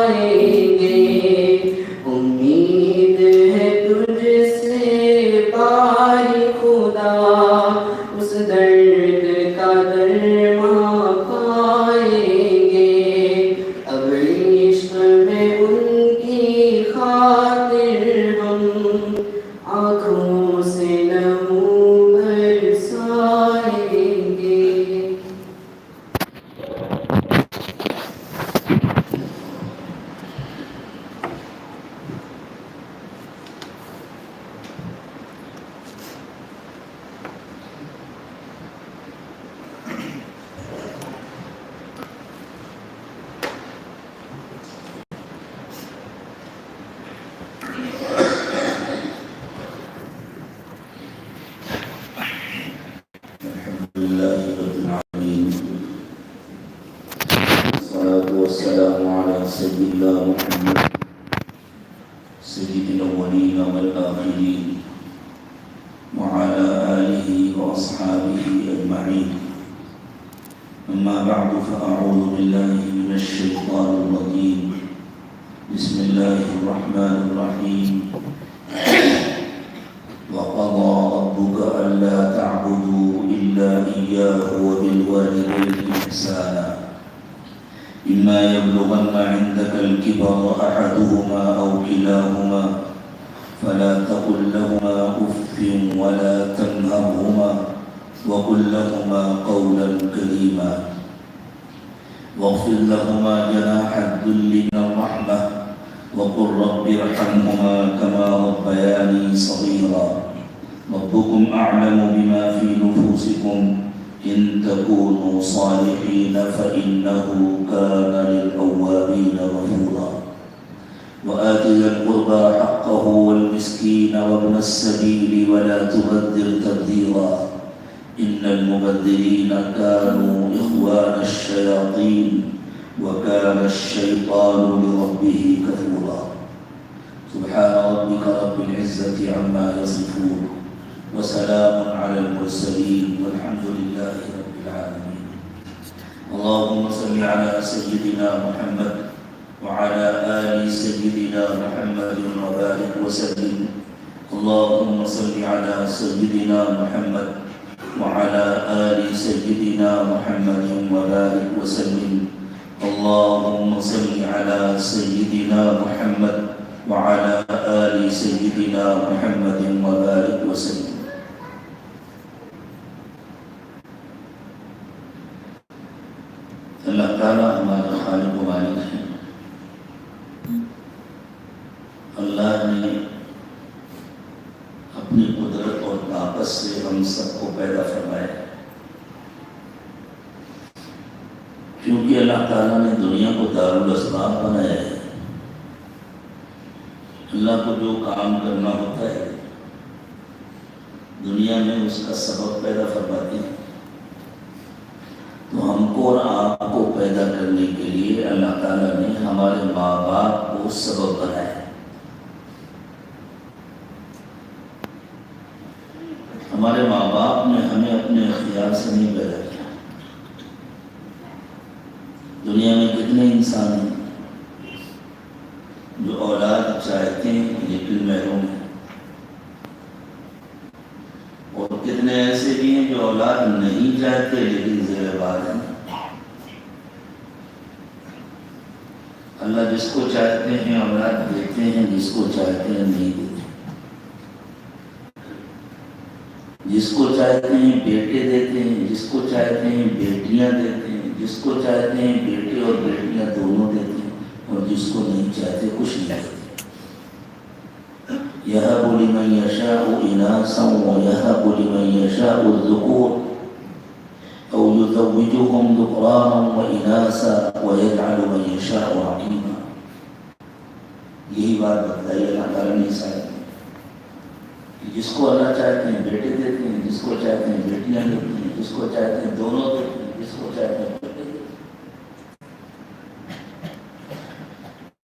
پائیں گے، امید ہے تجھ سے باری خدا، اس درد کا درماں پائیں گے، اب عشق میں ان کی خاطر ہم آنکھوں سے لہو برسائیں گے۔ لله رب العالمين، والصلاة والسلام على سيدنا محمد سيد الأولين والآخرين وعلى آله وأصحابه أجمعين. أما بعد فأعوذ بالله من الشيطان الرجيم. بسم الله الرحمن الرحيم. وقضى ربك ألا تعبدوا إلا إياه وبالوالدين إحسانا إما يبلغن عندك الكبر أحدهما أو كلاهما فلا تقل لهما أف ولا تنهرهما وقل لهما قولا كريما واخفض لهما جناح الذل من الرحمة وقل رب ارحمهما كما ربياني صغيرا ربكم أعلم بما في نفوسكم إن تكونوا صالحين فإنه كان للأوابين غفورا وآت ذا القربى حقه والمسكين وابن السبيل ولا تبذر تبذيرا إن المبذرين كانوا إخوان الشياطين وكان الشيطان لربه كفورا سبحان ربك رب العزة عما يصفون وسلام على المرسلين والحمد لله رب العالمين. اللهم صل على سيدنا محمد وعلى آل سيدنا محمد وبارك وسلم. اللهم صل على سيدنا محمد وعلى آل سيدنا محمد وبارك وسلم. اللهم صل على سيدنا محمد وعلى آل سيدنا محمد وبارك وسلم. اللہ تعالیٰ ہمارا خالق و مالک ہے. اللہ نے اپنی قدرت اور طاقت سے ہم سب کو پیدا فرمایا، کیونکہ اللہ تعالیٰ نے دنیا کو دارالاسباب بنایا ہے. اللہ کو جو کام کرنا ہوتا ہے دنیا میں اس کا سبب پیدا فرماتے ہیں. تو ہم کو اور آپ کو پیدا کرنے کے لیے اللہ تعالیٰ نے ہمارے ماں باپ کو سبب بنایا. ہمارے ماں باپ نے ہمیں اپنے اختیار سے نہیں پیدا کیا. دنیا میں کتنے انسان ہیں جو اولاد چاہتے ہیں لیکن محروم ہیں، اور کتنے ایسے بھی ہیں جو اولاد نہیں چاہتے لیکن زیر بار ہیں. اللہ جس کو چاہتے ہیں اولاد دیتے ہیں، جس کو چاہتے ہیں نہیں دیتے. جس کو چاہتے ہیں بیٹے دیتے ہیں، جس کو چاہتے ہیں بیٹیاں دیتے ہیں، جس کو چاہتے ہیں بیٹے اور بیٹیاں دونوں دیتے ہیں، اور جس کو نہیں چاہتے کچھ نہیں دیتے. يَهَبُ لِمَن يَشَاءُ إِنَاثًا وَيَهَبُ لِمَن يَشَاءُ الذُّكُورَ أَوْ يُزَوِّجُهُمْ ذُكْرَانًا وَإِنَاثًا وَيَجْعَلُ مَن يَشَاءُ عَقِيمًا. یہی بات بتلائی اللہ تعالیٰ نے عیسیٰ کہ جس کو اللہ چاہتے ہیں بیٹے دیتے ہیں، جس کو چاہتے ہیں بیٹیاں دیتے ہیں، جس کو چاہتے ہیں دونوں دیتے ہیں، جس کو چاہتے ہیں بیٹے دیتے ہیں.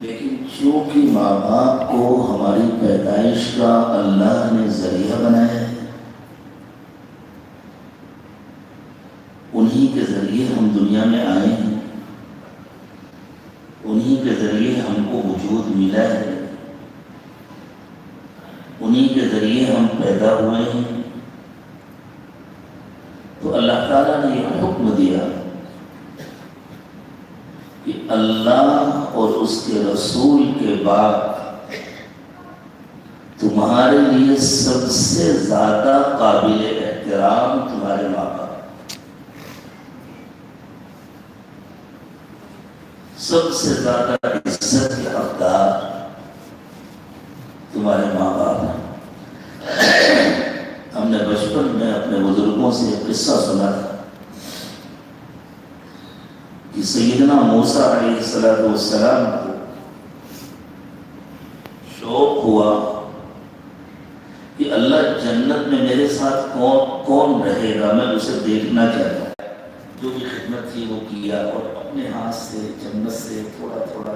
لیکن چونکہ ماں باپ کو ہماری پیدائش کا اللہ نے ذریعہ بنایا ہے، انہی کے ذریعے ہم دنیا میں آئے ہیں، انہی انہی کے ذریعے ہم کو وجود ملا ہے، انہی کے ذریعے ہم پیدا ہوئے ہیں۔ تو اللہ تعالیٰ نے یہ حکم دیا کہ اللہ اور اس کے رسول کے بعد تمہارے لیے سب سے زیادہ قابل احترام تمہارے ماں باپ، سب سے زیادہ عزت کے حقدار تمہارے ماں باپ ہیں۔ ہم نے بچپن میں اپنے بزرگوں سے ایک قصہ سنا تھا کہ سیدنا موسیٰ علیہ السلام کو شوق ہوا کہ اللہ جنت میں میرے ساتھ کون رہے گا، میں اسے دیکھنا چاہتا ہوں۔ جو بھی خدمت تھی وہ کیا اور اپنے ہاتھ سے چمچ سے تھوڑا تھوڑا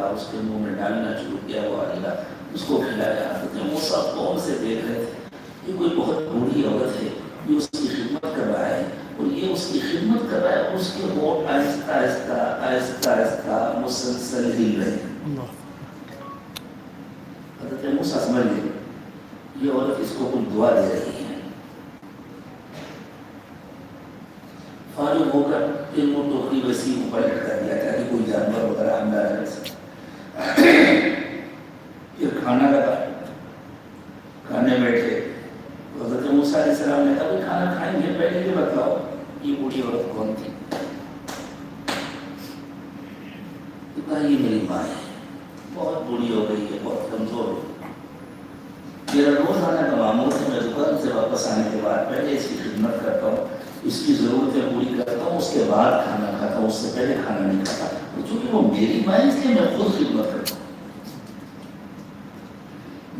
اس کے منہ میں ڈالنا شروع کیا، وہ اللہ اس کو کھلایا۔ تو موسیٰ کون سے دیکھ رہے تھے، یہ کوئی بہت بوڑھی عورت ہے، یہ اس کی خدمت کر رہا ہے اور یہ اس کی خدمت کر رہا ہے، اس کے ہونٹ آہستہ آہستہ مسلسل ہل رہے ہیں۔ حضرت موسیٰ سمجھ گئے یہ عورت اس کو کوئی دعا دے رہی ہے۔ فارغ ہو کر علم و ٹوکری وسیع اوپر لٹکا دیا تاکہ کوئی جانور وغیرہ اندر رہ سکے۔ پھر کھانا لگا، کھانے بیٹھے۔ حضرت موسیٰ علیہ السلام نے کہا کہ کھانا کھائیں گے، پہلے یہ بتلاؤ یہ بوڑھی عورت کون تھی؟ تو کہا یہ میری ماں ہے، بہت بوڑھی ہو گئی ہے، بہت کمزور ہو گئی، میرا روز آنے کا معمول ہے، میں دکان سے واپس آنے کے بعد پہلے اس کی خدمت کرتا ہوں، اس کی ضرورتیں پوری کرتا ہوں، اس کے بعد کھانا کھاتا ہوں، اس سے پہلے کھانا نہیں کھاتا۔ چونکہ وہ میری ماں ہے اس لیے میں خود خدمت کرتا ہوں،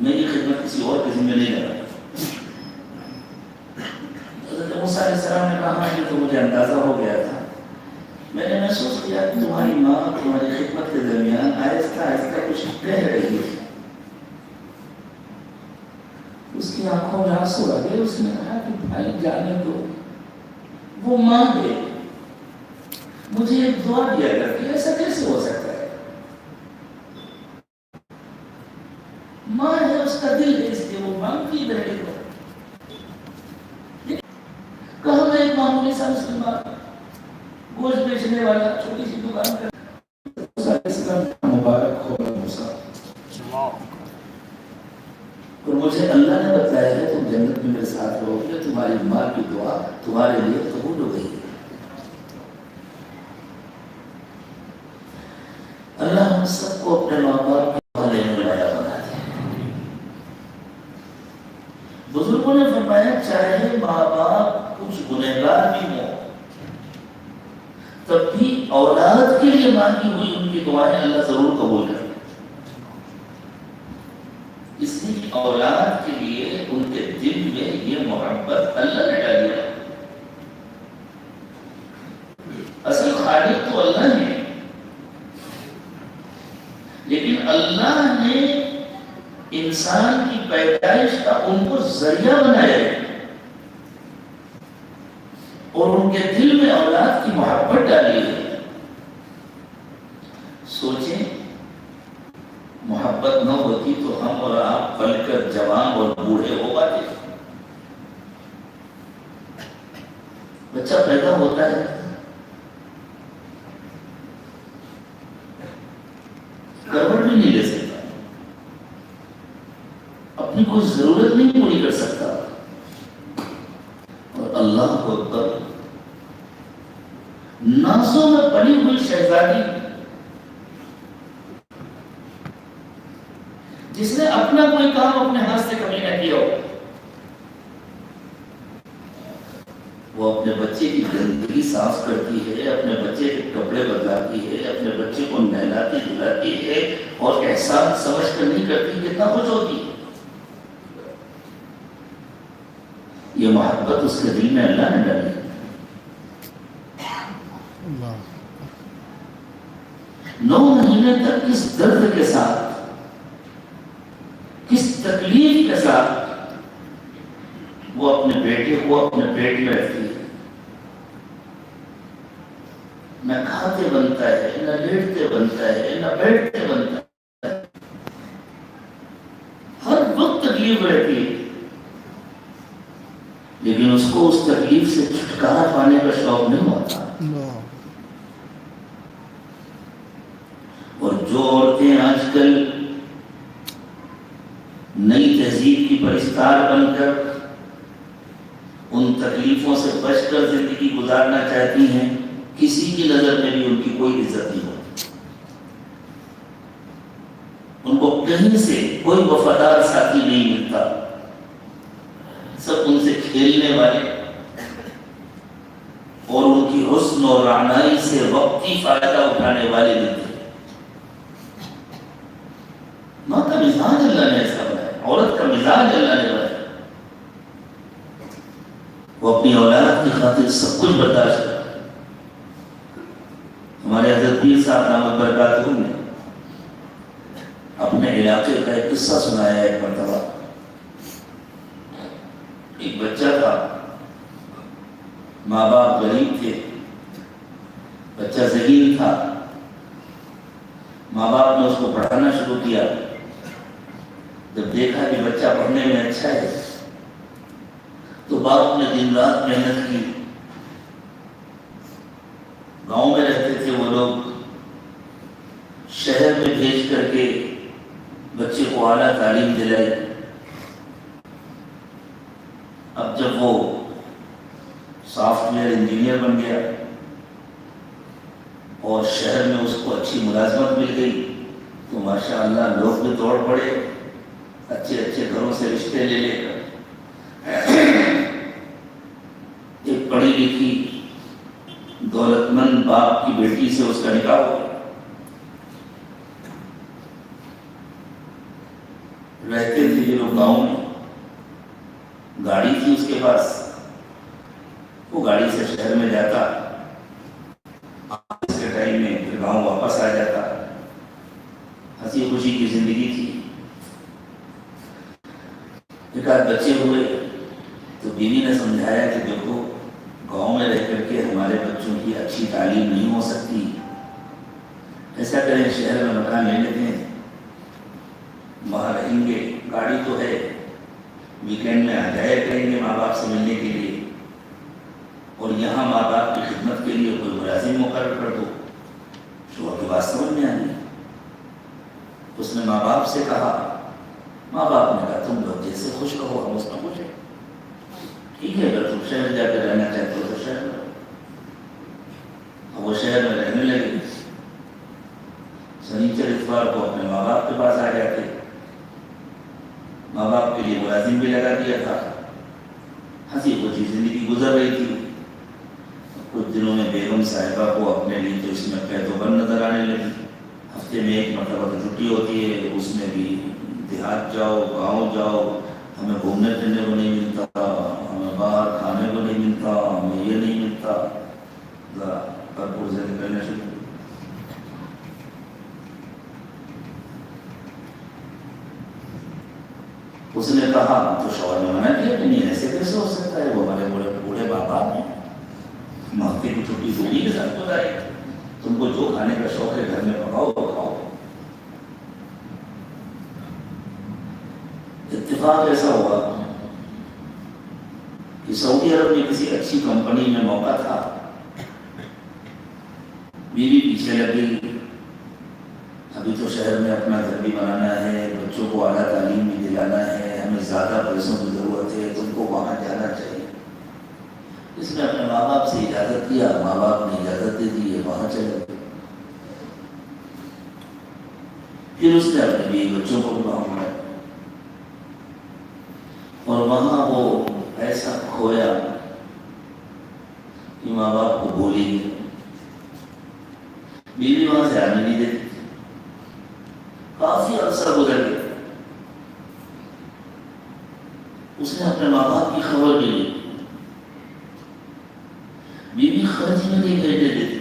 میری خدمت کسی اور کے ذمہ نہیں لگا۔ حضرت موسیٰ علیہ السلام نے کہا کہ تو مجھے اندازہ ہو گیا تھا، میں نے محسوس کیا کہ تمہاری ماں تمہاری خدمت کے درمیان آہستہ آہستہ کچھ کہہ رہی ہے۔ اس کی آنکھوں میں آنسو آ گئے، اس نے کہا کہ بھائی جانے دو، وہ ماں ہے، مجھے ایک دعا دیا کرتی ہے، ایسا کیسے ہو سکتا ہے؟ ماں ہے، اس کا دل ہے، اس لیے وہ مانگتی رہے گا۔ کہا میں ایک معمولی سا مسلمان گوشت بیچنے والا چھوٹی سی دکان کا مبارک ہو موسیٰ، اور مجھے اللہ نے بتایا ہے تم جنت میں میرے ساتھ رہو گے، تمہاری ماں کی دعا تمہارے لیے قبول ہو گئی ہے۔ اللہ ہم سب کو اپنے ماں باپ کے حوالے میں لایا بنا دیا۔ بزرگوں نے فرمایا چاہے ماں باپ کچھ گنہگار بھی ہوں، تب بھی اولاد کے لیے مانگی ہوئی ان کی دعائیں اللہ ضرور قبول کرے، اس لیے کہ اولاد کے لیے ان کے دل میں یہ محبت اللہ نے ڈالی ہے۔ اصل خالق تو اللہ ہے، لیکن اللہ نے انسان کی پیدائش کا ان کو ذریعہ بنایا ہے اور ان کے دل میں اولاد کی محبت ڈالی ہے۔ سوچیں محبت نہ ہوتی تو ہم اور آپ پل کر جوان اور بوڑھے ہو پاتے۔ بچہ پیدا ہوتا ہے، کروٹ بھی نہیں لے سکتا، اپنی کوئی ضرورت نہیں پوری کر سکتا، اور اللہ کو اکبر نازوں میں پلی ہوئی شہزادی جس نے اپنا کوئی کام اپنے ہاتھ سے کبھی نہ کیا ہو، وہ اپنے بچے کی گندگی صاف کرتی ہے، اپنے بچے کے کپڑے بدلاتی ہے، اپنے بچے کو نہلاتی دھلاتی ہے، اور احسان سمجھ کر نہیں کرتی، کتنا خوش ہوتی ہے۔ یہ محبت اس کے دل میں اللہ نے ڈالی۔ 9 مہینے تک کس درد کے ساتھ، کس تکلیف کے ساتھ وہ اپنے بیٹے کو اپنے پیٹ میں رکھتی ہے۔ نہ کھاتے بنتا ہے، نہ لیٹتے بنتا ہے، نہ بیٹھتے بنتا ہے، ہر وقت تکلیف رہتی ہے، لیکن اس کو اس تکلیف سے چھٹکارا پانے کا شوق نہیں ہوتا۔ اور جو عورتیں آج کل نئی تہذیب کی پرستار بن کر ان تکلیفوں سے بچ کر زندگی گزارنا چاہتی ہیں، کسی کی نظر میں بھی ان کی کوئی عزت نہیں ہوتی، ان کو کہیں سے کوئی وفادار ساتھی نہیں ملتا، سب ان سے کھیلنے والے اور ان کی حسن اور رعنائی سے وقتی فائدہ اٹھانے والے ملتے ہیں۔ ماں کا مزاج اللہ نے ایسا بنایا، عورت کا مزاج اللہ نے بنایا، وہ اپنی اولاد کی خاطر سب کچھ برداشت کرتا ہے۔ ہمارے حضرت پیر صاحب دامت برکاتہ نے اپنے علاقے کا ایک قصہ سنایا ہے۔ ایک مرتبہ ایک بچہ تھا، ماں باپ غریب تھے، بچہ ذہین تھا، ماں باپ نے اس کو پڑھانا شروع کیا۔ جب دیکھا کہ بچہ پڑھنے میں اچھا ہے تو باپ نے دن رات محنت کی۔ گاؤں میں رہتے تھے وہ لوگ، شہر میں بھیج کر کے بچے کو اعلیٰ تعلیم دلائی۔ اب جب وہ سافٹ ویئر انجینئر بن گیا اور شہر میں اس کو اچھی ملازمت مل گئی تو ماشاءاللہ لوگ بھی دوڑ پڑے، اچھے اچھے گھروں سے رشتے لے لے کر ایک پڑھی لکھی دولت مند باپ کی بیٹی سے اس کا نکاح ہو گیا۔ رہتے تھے یہ لوگ گاؤں میں، گاڑی تھی اس کے پاس، وہ گاڑی سے شہر میں جاتا، اس کے ٹائم میں پھر گاؤں واپس آ جاتا، ہنسی خوشی کی زندگی تھی۔ ایک آدھ بچے ہوئے تو بیوی نے سمجھایا کہ دیکھو گاؤں میں رہ کر کے ہمارے بچوں کی اچھی تعلیم نہیں ہو سکتی، ایسا کریں شہر میں مکان لے لیتے ہیں، وہاں رہیں گے، گاڑی تو ہے، ویکینڈ میں آ جایا کریں گے ماں باپ سے ملنے کے لیے، اور یہاں ماں باپ کی خدمت کے لیے کوئی ملازم مقرر کر دو۔ شوہر کی بات سمجھ میں آئی، اس نے ماں باپ سے کہا، ماں باپ نے کہا تم لوگ جیسے خوش کہو ہم اس میں خوش ہیں، ٹھیک ہے اگر تم شہر جا کر رہنا چاہتے ہو تو شہر میں رہو۔ اب وہ شہر میں رہنے لگے، سنیچر اتوار کو اپنے ماں باپ کے پاس آ جاتے، ماں باپ کے لیے ملازم بھی لگا دیا تھا، ہنسی خوشی زندگی گزر رہی تھی۔ کچھ دنوں میں بیگم صاحبہ کو اپنے لیے تو اس میں قید و بند نظر آنے لگی، ہفتے میں ایک مرتبہ تو چھٹی ہوتی ہے، اس میں بھی دیہات جاؤ، گاؤں جاؤ، ہمیں گھومنے پھرنے کو نہیں ملتا، ہمیں باہر کھانے کو نہیں ملتا، ہمیں یہ نہیں ملتا، ذرا بھرپور سے نکلنے شروع۔ اس نے کہا تو شوہر نے منع کیا کہ نہیں ایسے کیسے ہو سکتا ہے، وہ ہمارے بوڑھے باپ ہیں، ہفتے کی چھٹی دوری کے ساتھ گزارے، تم کو جو کھانے کا شوق ہے گھر میں پکاؤ تو کھاؤ۔ اتفاق ایسا ہوا کہ سعودی عرب میں کسی اچھی کمپنی میں موقع تھا، بیوی پیچھے لگ گئی، ابھی تو شہر میں اپنا گھر بھی بنانا ہے، بچوں کو اعلیٰ تعلیم بھی دلانا ہے، ہمیں زیادہ پیسوں کی ضرورت ہے، تم کو وہاں جانا چاہیے۔ اس نے اپنے ماں باپ سے اجازت کیا، ماں باپ نے اجازت دے دی، وہاں چلے گئے۔ پھر اس نے اپنے بیوی بچوں کو بھی وہاں بلایا اور وہاں وہ ایسا کھویا کہ ماں باپ کو بھول ہی گئے، بیوی وہاں سے آنے نہیں دیتی، کافی عرصہ گزر گیا، اس نے اپنے ماں باپ کی خبر بھی لی، بیوی خرچ میں نہیں بھیجنے دیتی،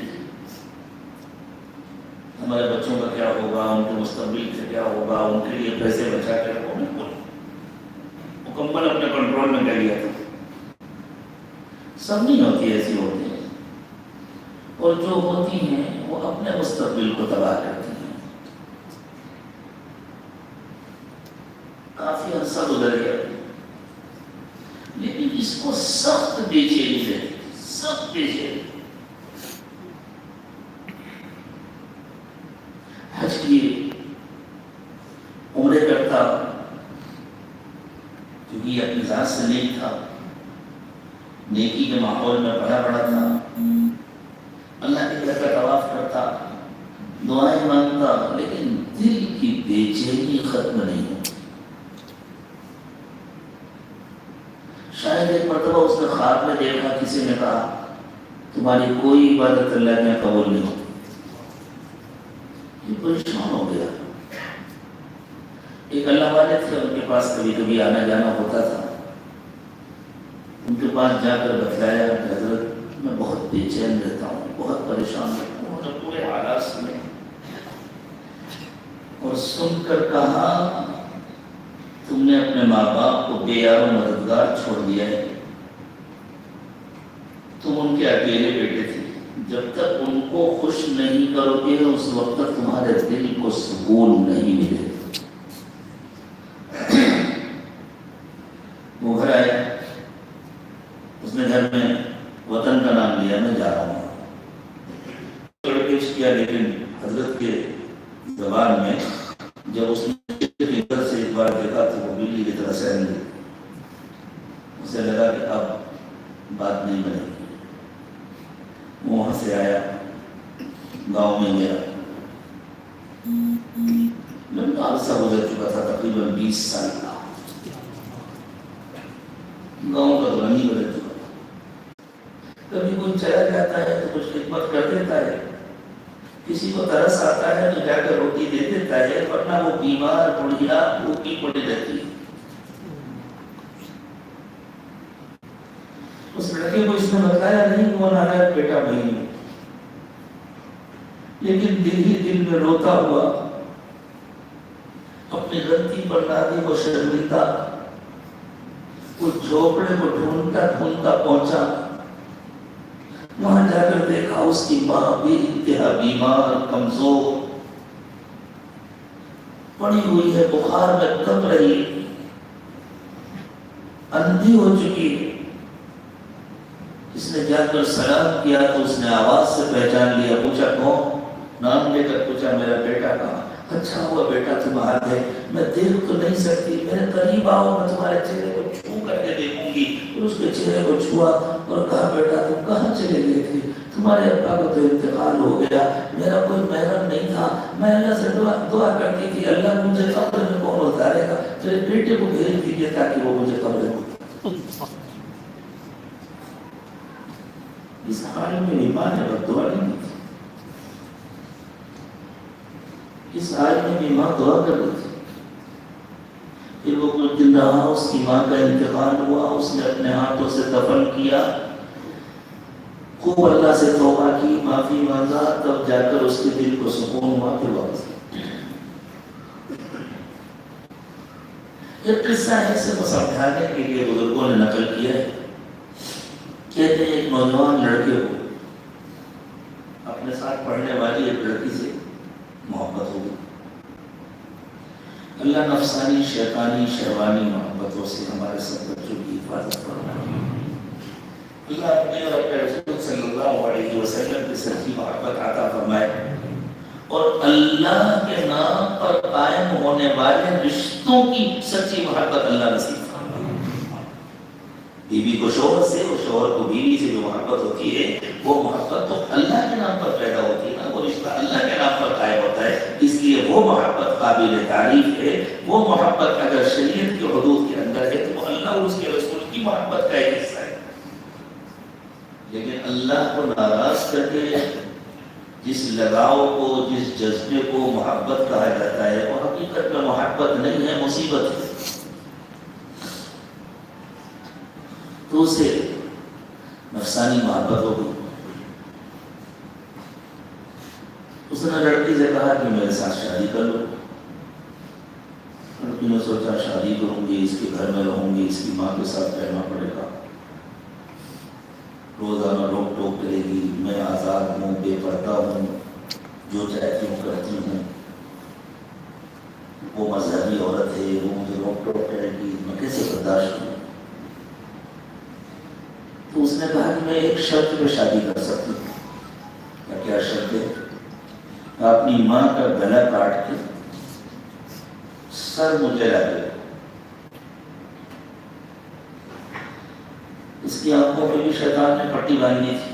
ہمارے بچوں کا کیا ہوگا، ان کے مستقبل سے کیا ہوگا، ان کے لیے پیسے بچا کے رکھو، بالکل مکمل اپنے کنٹرول میں کر لیا تھا۔ سب نہیں ہوتی ایسی ہوتی ہے، اور جو ہوتی ہیں وہ اپنے مستقبل کو تباہ کرتی ہیں. کافی عرصہ گزر گیا لیکن اس کو سخت بے چینی رہتی، سخت بے چینی. حج کی عمرے کرتا کیونکہ یہ اپنی ذات سے نیک تھا، نیکی کے ماحول میں پڑا پڑا تھا، اللہ کے گھر کا طواف کرتا، دعائیں مانگتا، لیکن دل کی بے چینی ختم نہیں ہوتی. شاید ایک مرتبہ اس نے خواب میں دیکھا، کسی نے کہا تمہاری کوئی عبادت اللہ نے قبول نہیں ہوتی. یہ پریشان ہو گیا. ایک اللہ والے تھے، ان کے پاس کبھی کبھی آنا جانا ہوتا تھا. ان کے پاس جا کر بتلایا کہ حضرت میں بہت بے چین رہتا ہوں، بہت پریشان رہتا ہوں. انہوں نے پورے حالات سنے اور سن کر کہا تم نے اپنے ماں باپ کو بے یار و مددگار چھوڑ دیا ہے. تم ان کے اکیلے بیٹے تھے. جب تک ان کو خوش نہیں کرو گے اس وقت تک تمہارے دل کو سکون نہیں ملے. وہ گھر آیا، اس نے گھر میں وطن کا نام لیا، میں جا رہا ہوں. پیش کیا، لیکن حضرت کے زبان میں جب اس نے ادھر سے ایک بار دیکھا تو وہ بلی کی طرح سہن گئی. اسے لگا کہ اب بات نہیں بنے گی. وہ وہاں سے آیا، گاؤں میں گیا. لمبا عرصہ گزر چکا تھا، تقریباً 20 سال کا. گاؤں کا تو نہیں بدل چکا تھا. کبھی کوئی چلا جاتا ہے تو کچھ خدمت کر دیتا ہے، کسی کو ترس آتا ہے تو جا کر روٹی دے دیتا ہے، ورنہ وہ بیمار بڑھیا بھوکی پڑی رہتی ہے. اس لڑکے کو اس نے بتایا نہیں وہ نالائق بیٹا نہیں ہے، لیکن دل ہی دل میں روتا ہوا اپنی غلطی پر دادی کو شرمندہ اس جھوپڑے کو ڈھونڈتا ڈھونڈتا پہنچا. وہاں جا کر دیکھا اس کی ماں بھی انتہا بیمار کمزور پڑی ہوئی ہے، بخار میں تپ رہی ہے، اندھی ہو چکی ہے. اس نے جا کر سلام کیا تو اس نے آواز سے پہچان لیا. پوچھا کون؟ نام لے کر پوچھا میرا بیٹا کہاں؟ اچھا ہوا بیٹا تم آ گئے، میں دیکھ تو نہیں سکتی، میرے قریب آؤ، میں تمہارے چہرے کو چھو کر کے دیکھوں گی. اور اس کے چہرے کو چھوا اور کہا بیٹا تم کہاں چلے گئے تھے؟ تمہارے ابا کو تو انتقال ہو گیا، میرا کوئی محرم نہیں تھا، میں اللہ سے دعا کرتی تھی اللہ مجھے قبر میں کون اتارے گا، میرے بیٹے کو بھیج دیجیے تاکہ وہ مجھے قبر میں. اس حال میں ایمان ہے، دعا نہیں کی. اس حال میں بھی ماں دعا کر رہی تھی. پھر وہ کچھ دن رہا، اس کی ماں کا انتقال ہوا، اس نے اپنے ہاتھوں سے دفن کیا، خوب اللہ سے توبہ کی، معافی مانگا، تب جا کر اس کے دل کو سکون ہوا. پھر واپس یہ قصہ ایسے کو سمجھانے کے لیے بزرگوں نے نقل کیا ہے. کہتے ہیں ایک نوجوان لڑکے کو اپنے ساتھ پڑھنے والی ایک لڑکی سے محبت ہوگی. اللہ نفسانی شیطانی شہوانی محبتوں سے ہمارے سب بچوں کی حفاظت فرمائے. اللہ اپنے اور اپنے رسول صلی اللہ علیہ وسلم کی سچی محبت عطا فرمائے اور اللہ کے نام پر قائم ہونے والے رشتوں کی سچی محبت اللہ نصیب فرمائے. بیوی کو شوہر سے اور شوہر کو بیوی سے جو محبت ہوتی ہے وہ محبت تو اللہ کے نام پر پیدا ہوتی ہے نا، وہ رشتہ اللہ کے نام پر قائم ہوتا ہے. اس لیے وہ محبت قابل تعریف ہے. وہ محبت اگر شریعت کے حدود کے اندر ہے تو وہ اللہ اور اس کے رسول کی محبت کا ایک حصہ ہے. لیکن اللہ کو ناراض کر کے جس لگاؤ کو، جس جذبے کو محبت کہا جاتا ہے وہ حقیقت میں محبت نہیں ہے، مصیبت ہے. تو اسے نفسانی محبت ہو گئی. اس نے لڑکی سے کہا کہ میرے ساتھ شادی کر لو. لڑکی نے سوچا شادی کروں گی، اس کے گھر میں رہوں گی، اس کی ماں کے ساتھ رہنا پڑے گا. روزانہ روک ٹوک کرے گی، میں آزاد ہوں، بے پردہ ہوں، جو چاہتی ہوں کرتی ہوں، وہ مذہبی عورت ہے، وہ مجھے روک ٹوک کرے گی، میں کیسے برداشت ہوں؟ تو اس نے کہا کہ میں ایک شرط پہ شادی کر سکتی ہوں۔ کیا شرط ہے؟ اپنی ماں کا گلا کاٹ کے سر مجھے لا دے۔ اس کی آنکھوں پہ بھی شیطان نے پٹی باندھی تھی،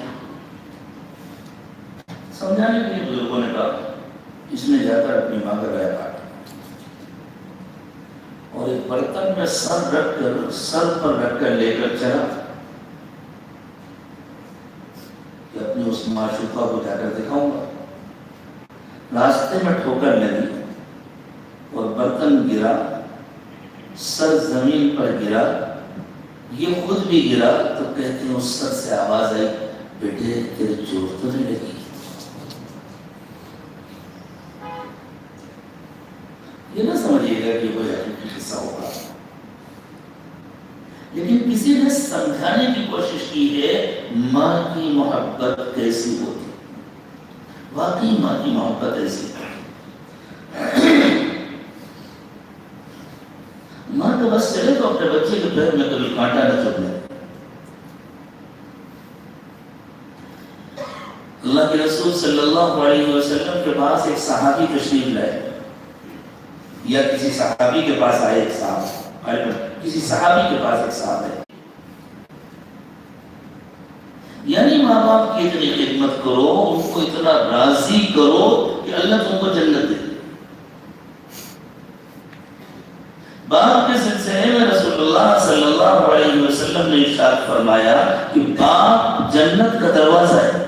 سمجھانے کے لیے بزرگوں نے کہا اس نے جا کر اپنی ماں کا گلا کاٹا اور ایک برتن میں سر رکھ کر، سر پر رکھ کر لے کر چلا کہ اپنی اس معشوقہ کو جا کر دکھاؤں گا۔ راستے میں ٹھوکر لگی اور برتن گرا، سر زمین پر گرا، یہ خود بھی گرا تو کہتے ہیں اس سر سے آواز آئی، بیٹے تیرے چوٹ تو نہیں لگی؟ یہ نہ سمجھیے گا کہ کوئی حقیقی قصہ ہوگا، لیکن کسی نے سمجھانے کی کوشش کی ہے ماں کی محبت کیسی ہوتی، واقعی ماں کی محبت ایسی ہے۔ ماں تو بس چلے تو اپنے بچے کے پیر میں کبھی کانٹا نہ چبھے۔ اللہ کے رسول صلی اللہ علیہ وسلم کے پاس ایک صحابی تشریف لائے، یا کسی صحابی کے پاس آئے ایک صاحب، کسی صحابی کے پاس ایک صاحب ہے، یعنی ماں باپ کی اتنی خدمت کرو، ان کو اتنا راضی کرو کہ اللہ تم کو جنت دے۔ باپ کے سلسلے میں رسول اللہ صلی اللہ علیہ وسلم نے ارشاد فرمایا کہ باپ جنت کا دروازہ ہے۔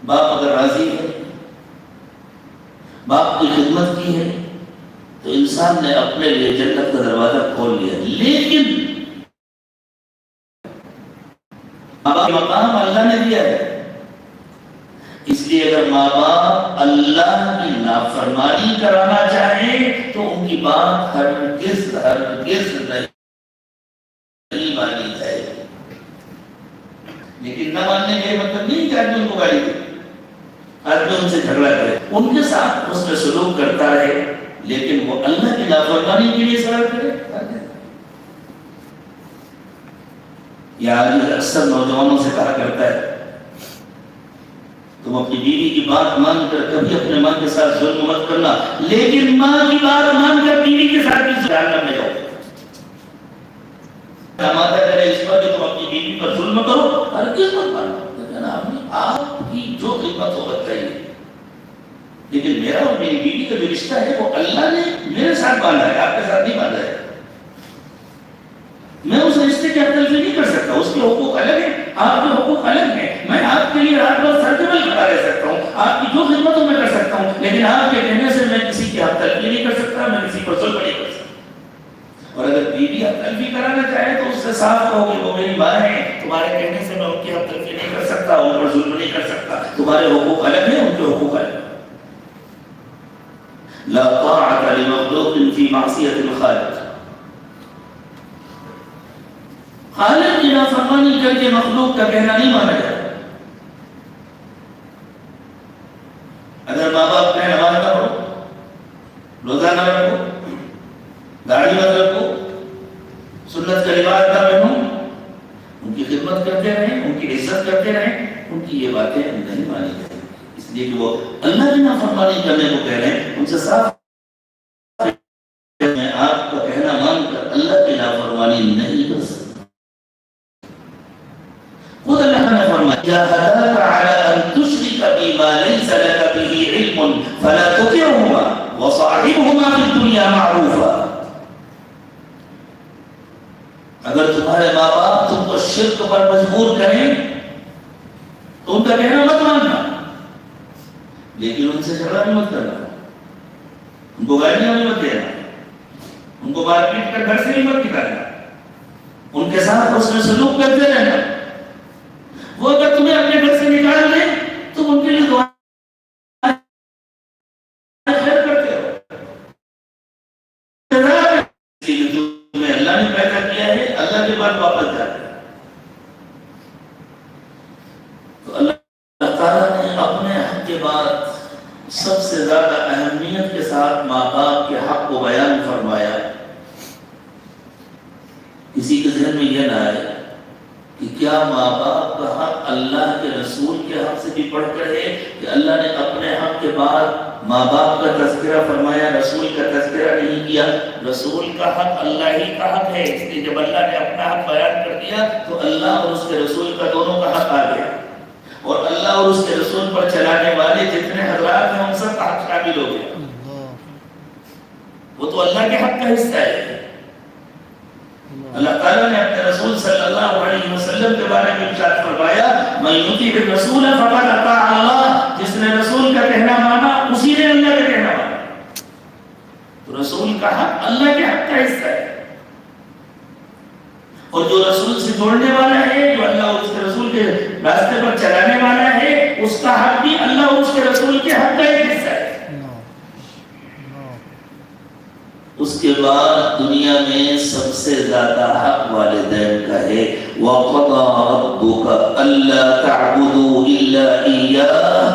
باپ اگر راضی ہے، باپ کی خدمت کی ہے، تو انسان نے اپنے لیے جنت کا دروازہ کھول لیا۔ لیکن ماں باپ مقام اللہ نے دیا ہے، اس لیے اگر ماں باپ اللہ کی نافرمانی کرانا چاہیں تو ان کی بات ہرگز نہیں مانی جائے گی۔ لیکن نہ ماننے کا مطلب نہیں کہ آدمی ان کو گالی دے، آدمی ان سے جھگڑا کرے، ان کے ساتھ اس میں سلوک کرتا رہے، لیکن وہ اللہ کی نافرمانی کے لیے سلوک کرے۔ یہ آدمی اکثر نوجوانوں سے کہا کرتا ہے تم اپنی بیوی کی بات مان کر کبھی اپنے ماں کے ساتھ ظلم مت کرنا، لیکن ماں کی بات مان کر بیوی کے ساتھ بھی ظلم میں جاؤ۔ ماتا کرے اس پر کہ تم اپنی بیوی پر ظلم کرو، ہرگز مت مانو، آپ کی جو خدمت ہو بتائیے، لیکن میرا اور میری بیوی کا جو رشتہ ہے وہ اللہ نے میرے ساتھ باندھا ہے، آپ کے ساتھ نہیں باندھا ہے۔ میں اس رشتے کی تلفی نہیں کر سکتا، اس کے حقوق الگ ہیں، آپ کے حقوق الگ ہیں۔ میں آپ کے لیے رات بھر سرجبل کھڑا رہ سکتا ہوں، آپ کی جو خدمت ہو میں کر سکتا ہوں، لیکن آپ کے کہنے سے میں کسی کی حق تلفی نہیں کر سکتا، میں کسی پر ظلم نہیں کر سکتا۔ اور اگر بیوی حق تلفی کرانا چاہے تو اس سے صاف کہو کہ وہ میری ماں ہے، تمہارے کہنے سے میں ان کی حق تلفی نہیں کر سکتا، ان پر ظلم نہیں کر سکتا، تمہارے حقوق الگ ہیں، ان کے حقوق الگ ہیں۔ لا طاعة لمخلوق في معصية الخالق، خالق کی نافرمانی کر کے مخلوق کا کہنا نہیں مانا جاتا۔ اگر ماں باپ کہیں نماز نہ پڑھو، روزہ نہ رکھو، داڑھی مت رکھو، سنت کا لباس نہ پہنو، ان کی خدمت کرتے رہیں، ان کی عزت کرتے رہیں، ان کی یہ باتیں نہیں مانی جائیں، اس لیے کہ وہ اللہ کی نافرمانی کرنے کو کہہ رہے ہیں۔ ان سے صاف میں آپ کا کہنا مان کر اللہ کی نافرمانی نہیں کر سکتا۔ خود اللہ نے فرمایا جاہداک علی ان تشرک بی ما لیس لک به علم فلا تطعهما وصاحبهما فی الدنیا معروفا۔ اگر تمہارے ماں باپ تم کو شرک پر مجبور کریں تو ان کا کہنا مت ماننا، لیکن ان سے جھگڑا بھی مت کرنا، ان کو گالیاں بھی مت دینا، ان کو مار پیٹ کر گھر سے بھی مت نکالنا، ان کے ساتھ اس میں سلوک کرتے رہنا۔ وہ اگر تمہیں اپنے گھر سے نکال دیں تم ان کے لیے دعا خیر کرتے ہو، تمہیں اللہ نے پیدا کیا ہے، اللہ کے بعد سب سے زیادہ اہمیت کے ساتھ ماں باپ کے حق کو بیان فرمایا. کسی کے ذہن میں یہ نہ آئے کہ کیا ماں باپ کا حق اللہ کے رسول کے حق سے بھی بڑھ کر ہے کہ اللہ نے اپنے حق کے بعد ماں باپ کا تذکرہ فرمایا, رسول کا تذکرہ نہیں کیا. رسول کا حق اللہ ہی کا حق ہے, اس لیے جب اللہ نے اپنا حق بیان کر دیا تو اللہ اور اس کے رسول کا دونوں کا حق آ گیا, اور اللہ اور اس کے رسول پر چلانے والے جتنے حضرات ہیں ان سب کا حق شامل ہو گیا. وہ تو اللہ کے حق کا حصہ ہے. اللہ تعالیٰ نے اپنے رسول صلی اللہ علیہ وسلم کے بارے میں ارشاد فرمایا, من یطیع الرسول فقد اطاع اللہ, جس نے رسول کا کہنا مانا اسی نے اللہ کا کہنا مانا. تو رسول کا حق اللہ کے حق کا حصہ ہے, اور جو رسول سے جوڑنے والا ہے, جو اللہ اور اس کے رسول کے راستے پر چلانے والا ہے, اس کا حق بھی اللہ اور اس کے رسول کے حق کا ایک حصہ ہے. اس کے بعد دنیا میں سب سے زیادہ حق والدین کا ہے. وَقَضَى رَبُّكَ أَلَّا تَعْبُدُوا إِلَّا إِيَّاهُ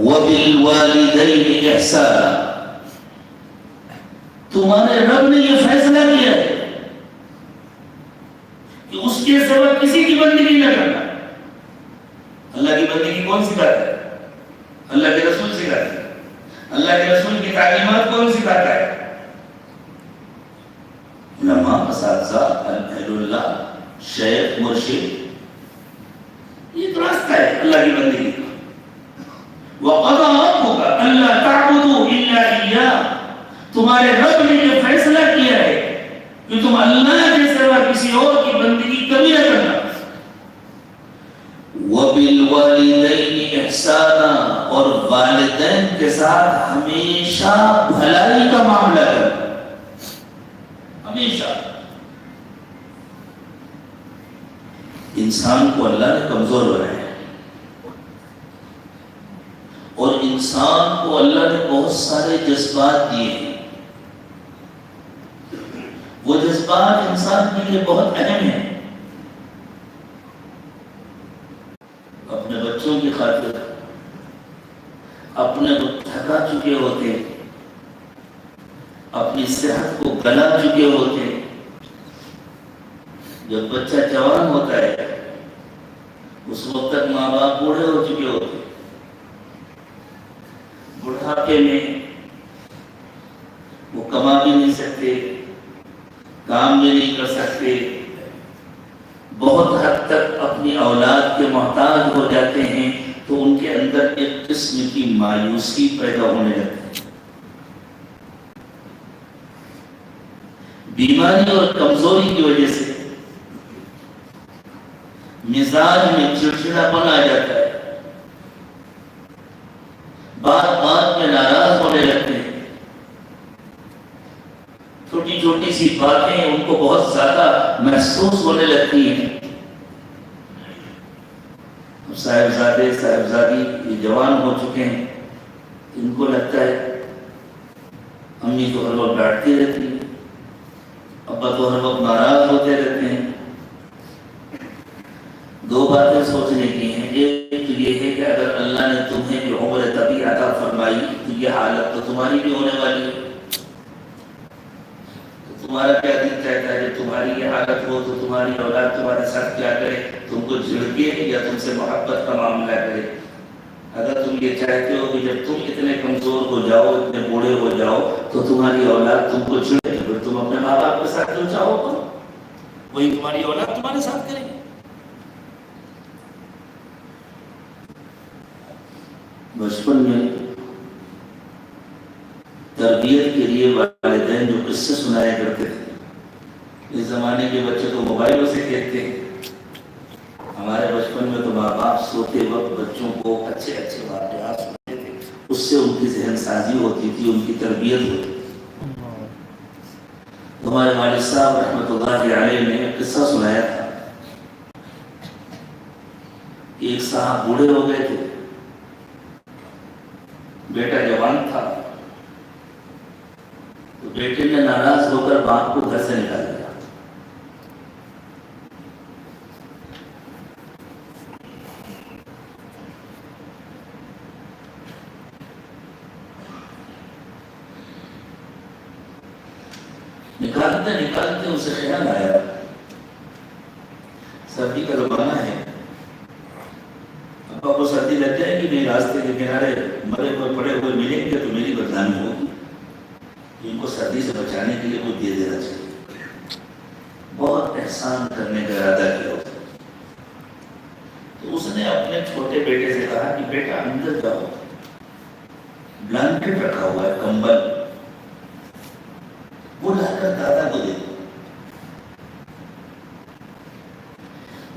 وَبِالْوَالِدَيْنِ إِحْسَانًا. تمہارے رب نے یہ فیصلہ کیا ہے کہ اس کے سوا کسی کی بندگی نہ کرنا. اللہ کی بندگی کون سکھاتا ہے؟ اللہ کے رسول سکھاتا ہے. اللہ کے رسول کی تعلیمات کون سکھاتا ہے؟ علماء, اساتذہ, اہل اللہ, شیخ, مرشد. یہ تو راستہ ہے اللہ کی بندگی کا. وَقَضَى رَبُّكَ أَلَّا تَعْبُدُوا إِلَّا إِيَّاهُ, تمہارے رب نے یہ فیصلہ کیا ہے کہ تم اللہ کے سوا کسی اور کی بندگی کبھی نہ کرنا. وَبِالْوَالِدَيْنِ إِحْسَانًا, اور والدین کے ساتھ ہمیشہ بھلائی کا معاملہ کرنا. ہمیشہ. انسان کو اللہ نے کمزور بنایا ہے, اور انسان کو اللہ نے بہت سارے جذبات دیے ہیں. وہ جذبات انسان کے لیے بہت اہم ہیں. اپنے بچوں کی خاطر اپنے کو تھکا چکے ہوتے ہیں, اپنی صحت کو گلا چکے ہوتے ہیں. جب بچہ جوان ہوتا ہے اس وقت تک ماں باپ بوڑھے ہو چکے ہوتے ہیں. بڑھاپے میں وہ کما بھی نہیں سکتے, کام بھی نہیں کر سکتے, بہت حد تک اپنی اولاد کے محتاج ہو جاتے ہیں. تو ان کے اندر ایک قسم کی مایوسی پیدا ہونے لگتی ہے. بیماری اور کمزوری کی وجہ سے مزاج میں چڑچڑاپن آ جاتا ہے, بات بات میں ناراض ہونے لگتے ہیں. چھوٹی چھوٹی سی باتیں ان کو بہت زیادہ محسوس ہونے لگتی ہیں. صاحبزادے صاحبزادی یہ جوان ہو چکے ہیں, ان کو لگتا ہے امی تو ہر وقت ڈانٹتی رہتی ہے, ابا تو ہر وقت ناراض ہوتے رہتے ہیں. دو باتیں سوچنے کی ہیں. ایک تو یہ ہے کہ اگر اللہ نے تمہیں بھی عمر طبی عطا فرمائی تو یہ حالت تو تمہاری بھی ہونے والی ہے. تو تمہارا کیا دل چاہتا ہے جب تمہاری یہ حالت ہو تو تمہاری اولاد تمہارے ساتھ کیا کرے؟ تم کو جھڑکے یا تم سے محبت کا معاملہ کرے؟ اگر تم یہ چاہتے ہو کہ جب تم اتنے کمزور ہو جاؤ, اتنے بوڑھے ہو جاؤ تو تمہاری اولاد تم کو چھڑے, پھر تم اپنے ماں باپ کے ساتھ جو چاہو کرو, وہی تمہاری اولاد تمہارے ساتھ کرے. بچپن میں تربیت کے لیے والدین جو قصے سنایا کرتے تھے, اس زمانے کے بچے تو موبائلوں سے کھیلتے ہیں. ہمارے بچپن میں تو ماں باپ سوتے وقت بچوں کو اچھے اچھے واقعات سناتے تھے, اس سے ان کی ذہن سازی ہوتی تھی, ان کی تربیت ہوتی تھی. ہمارے والد صاحب رحمۃ اللہ علیہ نے قصہ سنایا تھا کہ ایک صاحب بوڑھے ہو گئے تھے, بیٹا جوان تھا, تو بیٹے نے ناراض ہو کر باپ کو گھر سے نکال دیا. نکالتے نکالتے اسے خیال آیا سردی کا زمانہ ہے، ابا کو سردی لگ جائے گی، نہیں راستے کے کنارے مرے ہوئے پڑے ہوئے ملیں گے تو میری بدنامی ہوگی، ان کو سردی سے بچانے کے لیے کچھ دے دینا چاہیے۔ بہت احسان کرنے کا ارادہ کیا تو اس نے اپنے چھوٹے بیٹے سے کہا کہ بیٹا اندر جاؤ، بلانکٹ رکھا ہوا ہے، کمبل، وہ لا کر دادا کو دے دو۔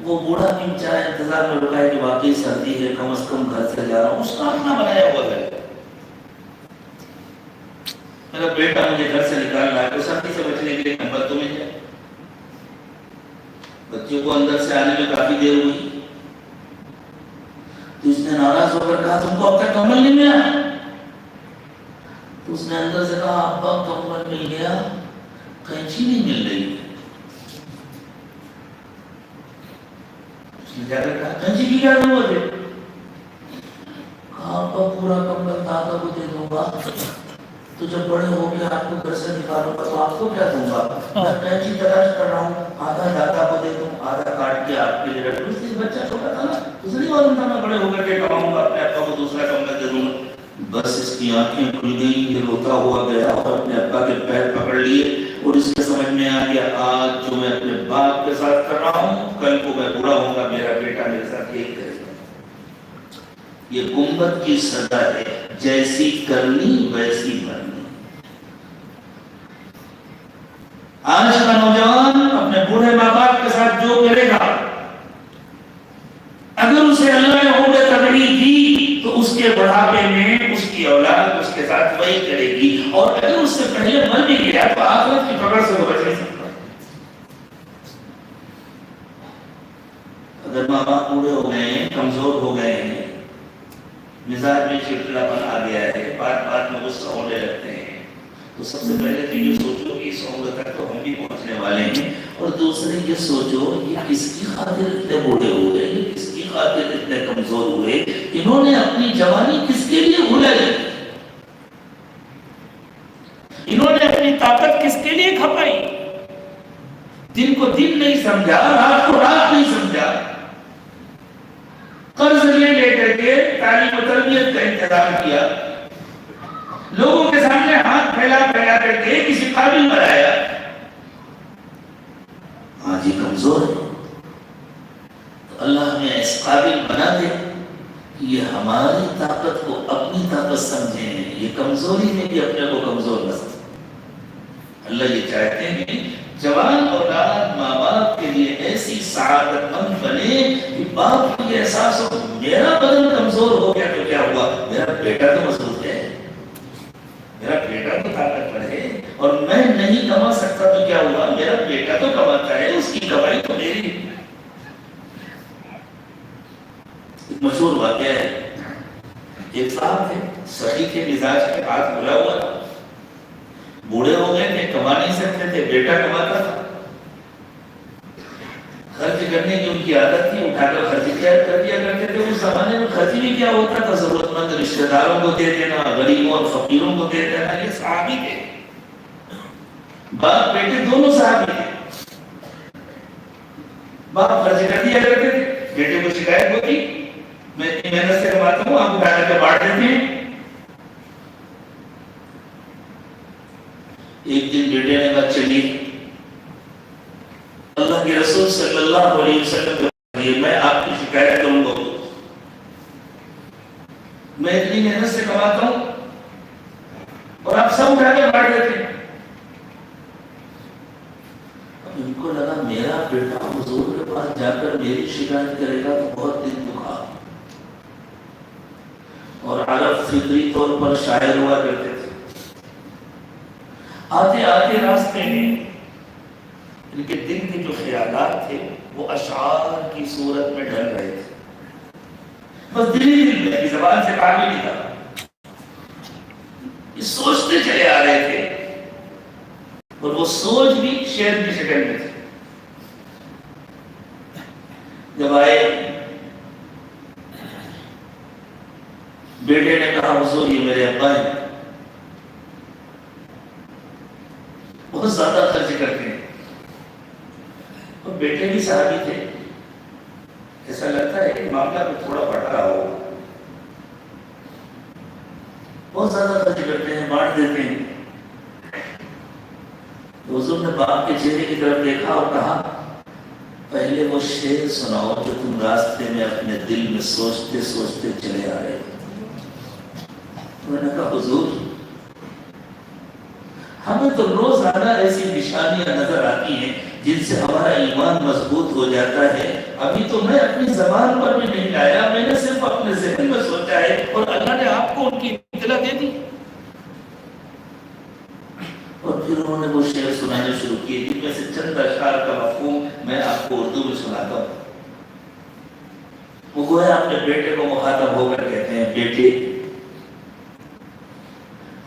وہ بوڑھا بھی بیچارہ انتظار میں رکا ہے کہ واقعی سردی ہے، کم از کم گھر سے جا رہا ہوں، اس کا اپنا بنایا ہوا ہے، میرا بیٹا مجھے گھر سے نکالنا ہے تو سردی سے بچنے کے لیے کمبل تو مل جائے۔ بچوں کو اندر سے آنے میں کافی دیر ہوئی تو اس نے ناراض ہو کر کہا تم کو اب تک کمبل نہیں ملا؟ تو اس نے اندر سے کہا ابا کمبل مل گیا، قینچی نہیں مل رہی۔ اس نے جا کر کہا قینچی کی کیا ضرورت ہے؟ کہا ابا پورا کمبل دادا کو دے دوں گا تو جب بڑے ہو گئے آپ کو گھر سے نکالوں گا تو آپ کو کیا دوں گا؟ میں قینچی تلاش کر رہا ہوں، آدھا دادا کو دے دوں، آدھا کاٹ کے آپ کے لیے رکھ لوں۔ اس لیے بچہ چھوٹا تھا نا، اس نے نہیں معلوم تھا میں بڑے ہو کر کے کماؤں گا، اپنے ابا کو دوسرا کمبل دے دوں گا۔ بس اس کی آنکھیں کھل گئی، یہ روتا ہوا گیا اور اپنے ابا کے پیر پکڑ لیے اور اس کے سمجھ میں آ گیا آج جو میں اپنے باپ کے ساتھ کر رہا ہوں کل کو میں بوڑھا ہوں گا میرا بیٹا میرے ساتھ یہی کرے گا۔ یہ گنبد کی سزا ہے، جیسی کرنی ویسی بننی۔ آج کا نوجوان اپنے بوڑھے ماں باپ کے ساتھ جو کرے گا، اگر اسے اللہ نے عمر تگڑی دی تو اس کے بڑھاپے میں اس کی اولاد اس کے ساتھ وہی کرے گی، اور اگر اس سے پہلے مر بھی گیا تو آخرت کی پکڑ سے وہ بچ نہیں سکتا۔ اگر ماں باپ بوڑھے ہو گئے ہیں، کمزور ہو گئے ہیں، مزاج میں چڑچڑاپن آ گیا ہے، بات بات میں غصہ ہونے لگتے ہیں، تو سب سے پہلے تو یہ سوچو کہ اس عمر تک تو ہم بھی پہنچنے والے ہیں، اور دوسرے یہ سوچو یہ کس کی خاطر اتنے بوڑھے ہوئے، یہ کس کی خاطر اتنے کمزور ہوئے، انہوں نے اپنی جوانی کس کے لیے بھلائی، انہوں نے اپنی طاقت کس کے لیے کھپائی، دن کو دن نہیں سمجھا، رات کو رات نہیں سمجھا، قرض لے کر کے تعلیم و تربیت کا انتظام کیا، لوگوں کے سامنے ہاتھ پھیلا پھیلا کر کے کسی قابل بنایا، آج یہ کمزور ہے تو اللہ ہمیں اس قابل بنا دے کہ یہ ہماری طاقت کو اپنی طاقت سمجھیں، یہ کمزوری میں بھی اپنے کو کمزور نہ سمجھیں۔ اللہ یہ چاہتے ہیں جوان اولاد ماں باپ کے لیے ایسی سعادت مند بنے کہ باپ کو یہ احساس ہو میرا بدن کمزور ہو گیا تو کیا ہوا، میرا بیٹا تو مضبوط ہے، میرا بیٹا تو طاقتور ہے، اور میں نہیں کما سکتا تو کیا ہوا، میرا بیٹا تو کماتا ہے، اس کی کمائی تو میری۔ ایک مشہور واقعہ ہے، ایک صاحب تھے سخی کے مزاج کے ہاتھ بھلا ہوا تھا، بوڑھے ہو گئے تھے، کما نہیں سکتے تھے، بیٹا کماتا تھا، خرچ کرنے کی ان کی عادت تھی، اٹھا کر خرچ کر دیا کرتے تھے۔ اس زمانے میں خرچ بھی کیا ہوتا تھا، ضرورت مند رشتہ داروں کو دے دینا، غریبوں اور فقیروں کو دے دینا، یہ صحابی تھے، باپ بیٹے دونوں صحابی تھے۔ باپ خرچ کر دیا کرتے تھے، بیٹے کو شکایت ہوتی میں اتنی محنت سے کماتا ہوں، آپ اٹھا کر کے بانٹ دیتے ہیں۔ ایک دن بیٹے نے کہا چلیے اللہ کے رسول صلی اللہ علیہ وسلم میں آپ کی شکایت کروں گا، میں اتنی محنت سے کماتا ہوں اور آپ سب اٹھا کے بانٹ دیتے ہیں۔ اب ان کو لگا میرا بیٹا حضور کے پاس جا کر میری شکایت کرے گا تو بہت دل دکھا، اور عرب فطری طور پر شاعر ہوا کرتے تھے، آتے آتے راستے میں ان کے دل کے جو خیالات تھے وہ اشعار کی صورت میں ڈھل رہے تھے، بس دل ہی دل میں، زبان سے کہا بھی نہیں تھا، یہ سوچتے چلے آ رہے تھے، اور وہ سوچ بھی شعر کی شکل میں تھی۔ جب آئے بیٹے نے کہا حضور یہ میرے ابا ہیں، بہت زیادہ بیٹے بھی صحابی تھے. ایسا لگتا ہے کہ معاملہ تو تھوڑا بڑھ رہا ہو. بہت زیادہ خرچ کرتے ہیں, بانٹ دیتے ہیں. حضور نے باپ کے چہرے کی طرف دیکھا اور کہا پہلے وہ شعر سناؤ جو تم راستے میں اپنے دل میں سوچتے سوچتے چلے آ رہے. میں نے کہا حضور ہمیں تو روزانہ ایسی نشانیاں نظر آتی ہیں جن سے ہمارا ایمان مضبوط ہو جاتا ہے. ابھی تو میں اپنی زبان پر بھی نہیں لایا, میں نے صرف اپنے ذہن میں سوچا ہے اور اللہ نے آپ کو ان کی اطلاع دے دی. اور پھر انہوں نے وہ شعر سنانے شروع کیے جن میں سے چند اشعار کا مفہوم میں آپ کو اردو میں سناتا ہوں. وہ گویا اپنے بیٹے کو مخاطب ہو کر کہتے ہیں بیٹے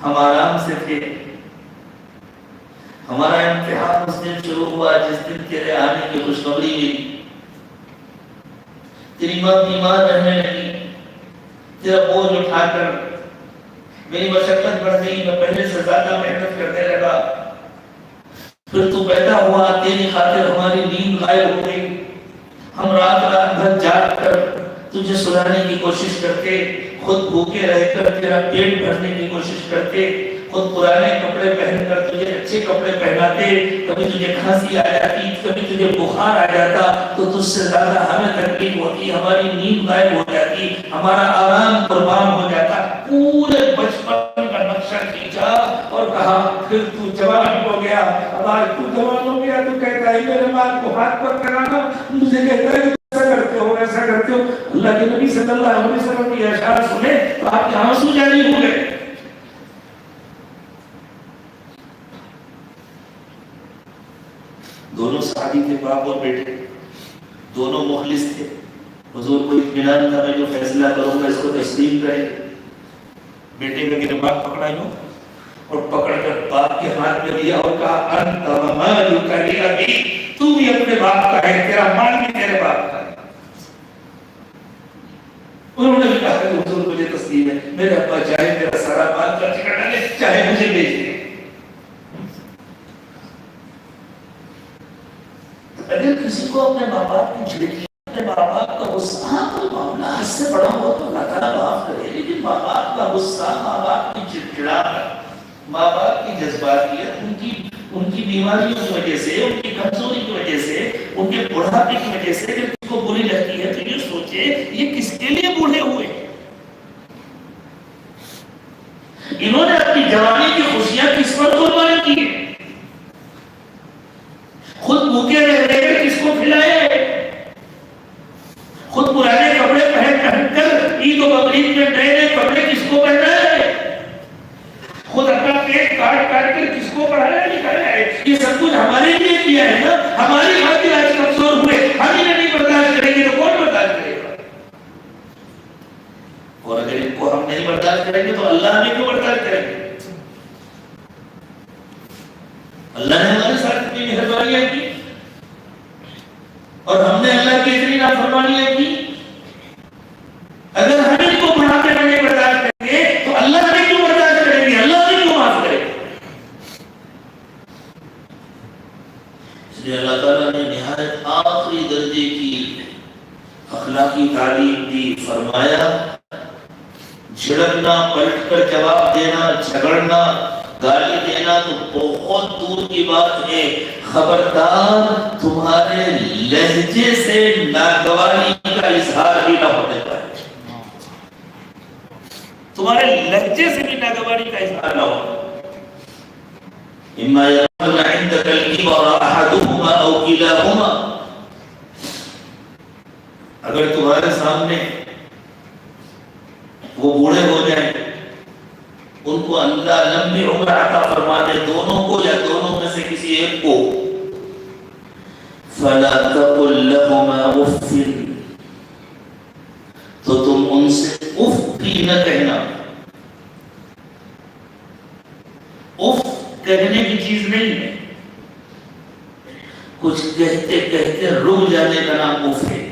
ہم آرام سے تھے, ہمارا امتحان اس دن شروع ہوا جس دن تیرے آنے کی خوشخبری ملی. تیری ماں بیمار رہنے لگی, تیرا بوجھ اٹھا کر میری مشقت بڑھ گئی, میں پہلے سے زیادہ محنت کرنے لگا. پھر تو پیدا ہوا, تیری خاطر ہماری نیند غائب ہو گئی. ہم رات رات بھر جاگ کر تجھے سلانے کی کوشش کرتے, خود بھوکے رہ کر تیرا پیٹ بھرنے کی کوشش کرتے, خود پرانے کپڑے پہن کر تجھے اچھے کپڑے پہناتے. کبھی تجھے کھانسی آ جاتی, کبھی تجھے بخار آ جاتا تو تجھ سے زیادہ ہمیں تکلیف ہوتی, ہماری نیند غائب ہو جاتی, ہمارا آرام قربان ہو جاتا. پورے بچپن کا نقشہ کھینچا اور کہا پھر تو جوان ہو گیا. اب آج تو جوان ہو گیا تو کہتا ہے میرے ماں کو ہاتھ پر کرانا, مجھے کہتا ہے ایسا کرتے ہو ایسا کرتے ہو. اللہ کے نبی صلی اللہ علیہ وسلم کی اشعار سنے تو آپ کے آنسو جاری ہو گئے. دونوں صحابی تھے, باپ اور بیٹے, دونوں مخلص تھے. حضور کو اطمینان تھا میں جو فیصلہ کروں گا اس کو تسلیم کرے. بیٹے کا گربان پکڑا یوں اور پکڑ کر باپ کے ہاتھ میں دیا اور کہا انت ومالک لابی, تو بھی اپنے باپ کا ہے, تیرا مال بھی تیرے باپ کا ہے. انہوں نے بھی کہا کہ حضور مجھے تسلیم ہے, میرے ابا چاہے میرا سارا مال خرچ کر ڈالے, چاہے مجھے بیچ دے. اگر کسی کو اپنے ماں باپ کی جھڑکی, اپنے ماں باپ کا غصہ, ہاں کوئی معاملہ حد سے بڑا ہو تو اللہ تعالیٰ معاف کرے, لیکن ماں باپ کا غصہ, ماں باپ کی چڑچڑاہٹ, ماں باپ کی جذباتیت, ان کی بیماریوں کی وجہ سے, ان کی کمزوری کی وجہ سے, ان کے بڑھاپے کی وجہ سے جب اس کو بری لگتی ہے تو یہ سوچے یہ کس کے لیے بوڑھے ہوئے. انہوں نے اپنی جوانی کی خوشیاں کس پر قربان کی ہیں, خود بھوکے رہ کر کس کو کھلائے, خود پرانے کپڑے پہن کر عید و بقرعید میں نئے نئے کپڑے کس کو پہنائے, خود اپنا پیٹ کاٹ کاٹ کر کس کو پڑھایا لکھایا ہے. یہ سب کچھ ہمارے لیے کیا ہے نا, ہماری خاطر آج کمزور ہوئے, ہم انہیں نہیں برداشت کریں گے تو کون برداشت کرے گا. اور اگر ان کو ہم نہیں برداشت کریں گے تو اللہ ہمیں کیوں برداشت کریں گے. اللہ نے ہمارے ساتھ اتنی مہربانیاں کی اور ہم نے اللہ کی اتنی نافرمانیاں کی. اگر ہم ان کو بڑھاتے میں نہیں برداشت کریں گے تو اللہ ہمیں کیوں برداشت کریں گے, اللہ ہمیں کیوں معاف کرے گا. اس لیے اللہ تعالیٰ نے نہایت آخری درجے کی اخلاقی تعلیم دی. فرمایا جھڑکنا, پلٹ کر جواب دینا, جھگڑنا, گالی دینا تو بہت دور کی بات ہے. خبردار تمہارے لہجے سے ناگواری کا اظہار بھی نہ ہونے پائے, تمہارے لہجے سے بھی ناگواری کا اظہار نہ ہو. اما یرون عندک الکبر احدهما او کلاهما, اگر تمہارے سامنے وہ بوڑھے ہو جائیں, ان کو اللہ لمبی عمر عطا فرما دے, دونوں کو یا دونوں میں سے کسی ایک کو, فلا تقل لهما اف, تو تم ان سے اف بھی نہ کہنا. اف کہنے کی چیز نہیں ہے, کچھ کہتے کہتے رک جانے کا نام اف ہے.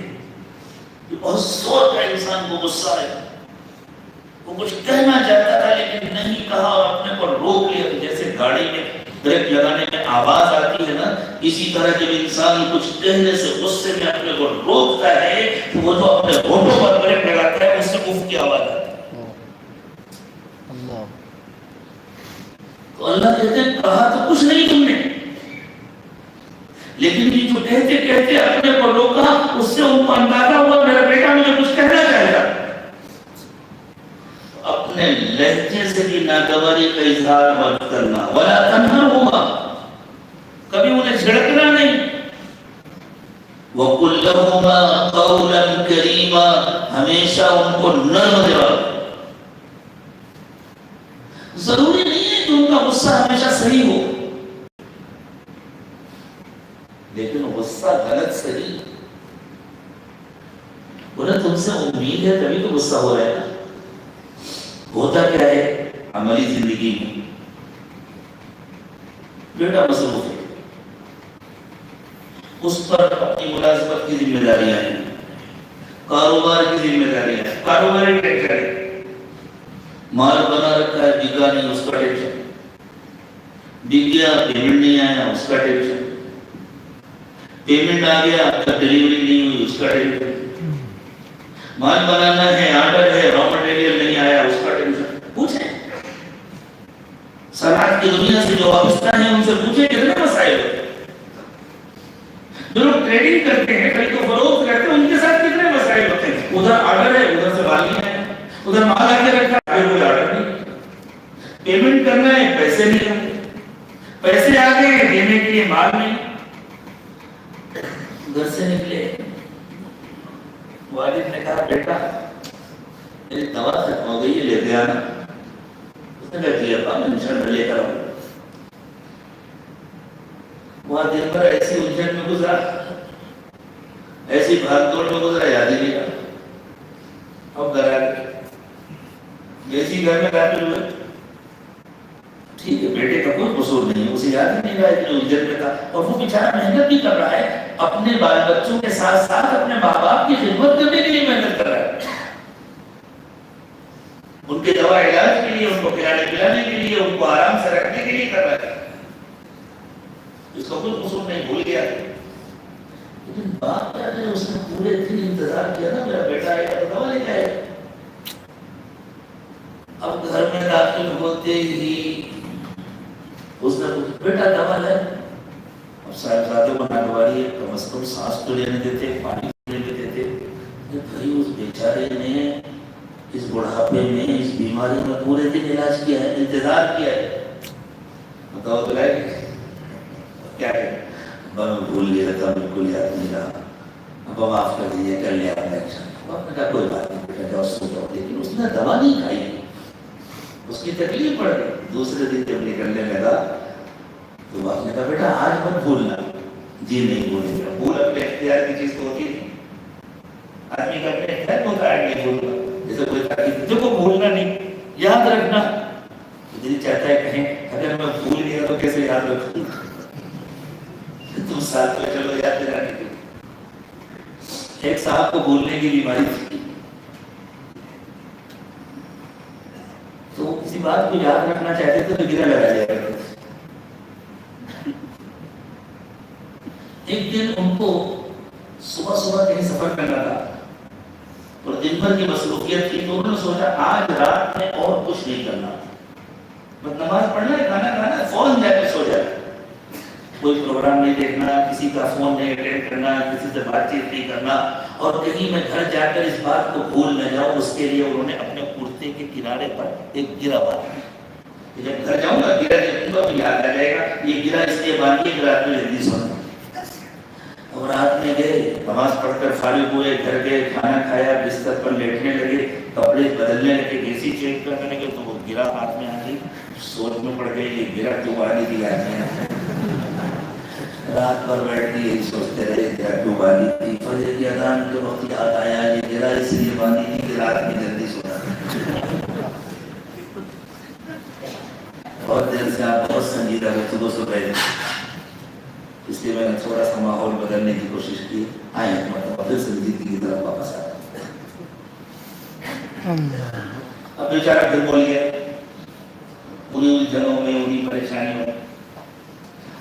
بہت زور کا انسان کو غصہ ہے, وہ کچھ کہنا چاہتا تھا لیکن نہیں کہا اور اپنے پر روک لیا. جیسے گاڑی میں بریک لگانے میں آواز آتی ہے نا، اسی طرح جب انسان کچھ کہنے سے غصے میں اپنے کو روکتا ہے تو وہ جو اپنے ہونٹوں پر بریک لگاتا ہے اس سے اف کی آواز آتی ہے۔ تو اللہ کہتے ہیں کہا تو کچھ نہیں تم نے، لیکن یہ جو کہتے کہتے اپنے کو روکا، اس سے ان کو اندازہ ہوا میرا بیٹا مجھے کچھ کہنا چاہے گا۔ اپنے لہجے سے بھی ناگواری کا اظہار مت کرنا، ولا تنہرہما، کبھی انہیں جھڑکنا نہیں، وَقُلْ لَهُمَا قَوْلًا كَرِيمًا، ہمیشہ ان کو نرم جواب۔ ضروری نہیں ہے کہ ان کا غصہ ہمیشہ صحیح ہو، لیکن غصہ غلط صحیح، انہیں تم سے امید ہے تبھی تو غصہ ہو رہا ہے نا۔ ہوتا کیا ہے عملی زندگی میں، بیٹا مصروف ہے، اس پر اپنی ملازمت کی ذمہ داریاں ہیں، کاروبار کی ذمہ داریاں ہیں، کاروباری ٹینشن ہے، مال بنا رکھا ہے بکا نہیں اس کا ٹینشن، بک گیا پیمنٹ نہیں آیا اس کا ٹینشن، پیمنٹ آ گیا ڈلیوری نہیں ہوئی اس کا ٹینشن، مال بنانا ہے آرڈر ہے را مٹیریل نہیں آیا اس کا ٹینشن۔ پوچھیں صنعت کی دنیا سے جو وابستہ ہیں ان سے پوچھیں کتنے مسائل ہوتے ہیں، جو لوگ ٹریڈنگ کرتے ہیں خرید و فروخت کرتے ہیں ان کے ساتھ کتنے مسائل ہوتے ہیں، ادھر آرڈر ہے ادھر سے مال نہیں ہے، ادھر مال آ کے رکھا ہے کوئی آرڈر نہیں، پیمنٹ کرنا ہے پیسے نہیں آتے، پیسے آ گئے دینے کے لیے مال نہیں۔ گھر سے نکلے، والد نے کہا بیٹا میری دوا ختم ہو گئی ہے لے کے آنا، اس نے کہا جی ابا میں انشاءاللہ لے کر آؤں۔ وہاں دن بھر ایسی الجھن میں گزرا، ایسی بھاگ دوڑ میں گزرا، یاد ہی نہیں رہا۔ اب گھر آ گئے، جیسی گھر میں داخل ہوئے، ٹھیک ہے بیٹے کا کوئی قصور نہیں ہے، اسے یاد ہی نہیں رہا کہ الجھن میں تھا، اور وہ بیچارہ محنت بھی کر رہا ہے، اپنے بال بچوں کے ساتھ ساتھ اپنے ماں باپ کی خدمت کرنے کے لیے محنت کر رہا ہے، ان کے دوا علاج کے لیے، ان کو کھلانے پلانے کے لیے، ان کو آرام سے رکھنے کے لیے کر رہا ہے، اس کو کوئی قصور نہیں، بھول گیا۔ لیکن بات کیا ہے اس نے پورے دن انتظار کیا نا میرا بیٹا آئے گا دوا لے کے آئے گا۔ اب گھر میں داخل ہوتے ہی اس نے کہا بیٹا دوا لے، اب صاحبزادے کو ناگواری ہے، کم از کم سانس تو لینے دیتے، پانی لینے دیتے، بھائی اس بیچارے نے اس بڑھاپے میں اس بیماری میں پورے دن علاج کیا ہے، انتظار کیا ہے، بتاؤ تو لائے کیا ہے، میں بھول گیا تھا بالکل یاد نہیں رہا، اب معاف کر دیجیے کر لیا آپ نے کہا کوئی بات نہیں بیٹا جاؤ سو جاؤ، لیکن اس نے دوا نہیں کھائی، اس کی تکلیف پڑ گئی۔ دوسرے دن جب نکلنے لگا تو باپ نے کہا بیٹا آج مت بھولنا، جی نہیں بھولیں گے، بھول اپنے اختیار کی چیز تو ہوتی نہیں، آدمی کا اپنے اختیار کو ہوتا ہے نہیں بھولنا، جیسے کوئی تاکید جو کو بھولنا نہیں یاد رکھنا، دل چاہتا ہے کہیں اگر میں بھول گیا تو کیسے یاد رکھوں، تم ساتھ میں چلو یاد دلانے کے۔ ایک صاحب کو بھولنے کی بیماری تھی، تو وہ کسی بات کو یاد رکھنا چاہتے تھے تو گرہ لگا جایا کرتے تھے۔ ایک دن ان کو صبح صبح کہیں سفر کرنا تھا اور دن بھر کی مصروفیت تھی، تو انہوں نے سوچا آج رات میں اور کچھ نہیں کرنا، بس نماز پڑھنا ہے، کھانا کھانا ہے، فوراً جا کے سو جانا، کوئی پروگرام نہیں دیکھنا، کسی کا فون نہیں اٹینڈ کرنا، کسی سے بات چیت نہیں کرنا، اور کہیں میں گھر جا کر اس بات کو بھول نہ جاؤں، اس کے لیے انہوں نے اپنے کرتے کے کنارے پر ایک گرہ باندھا کہ جب گھر جاؤں گا گرہ دیکھوں گا تو یاد آ جائے گا، یہ گرہ اس لیے باندھی کہ رات میں جلدی سونا۔ اب رات میں گئے، نماز پڑھ کر فارغ ہوئے، گھر گئے، کھانا کھایا، بستر پر لیٹنے لگے، کپڑے بدلنے لگے، اے سی چینج کرنے لگے تو وہ گرہ ہاتھ میں آ گئی، سوچ میں پڑ گئی یہ گرہ کیوں باندھی تھی آج میں، رات بھر بیٹھ کے یہی سوچتے رہے گرہ کیوں باندھی تھی، فجر کی اذان کے وقت یاد آیا یہ گرہ اس لیے باندھی تھی کہ رات میں جلدی سونا، بہت دیر سے آپ بہت سنجیدہ ہے، صبح صبح، اس لیے میں نے تھوڑا سا ماحول بدلنے کی کوشش کی، آئیں مطلب پھر سنجیدگی کی طرف واپس آیا۔ اب بیچارہ پھر بول گیا، انہیں الجھنوں میں، انہیں پریشانیوں میں،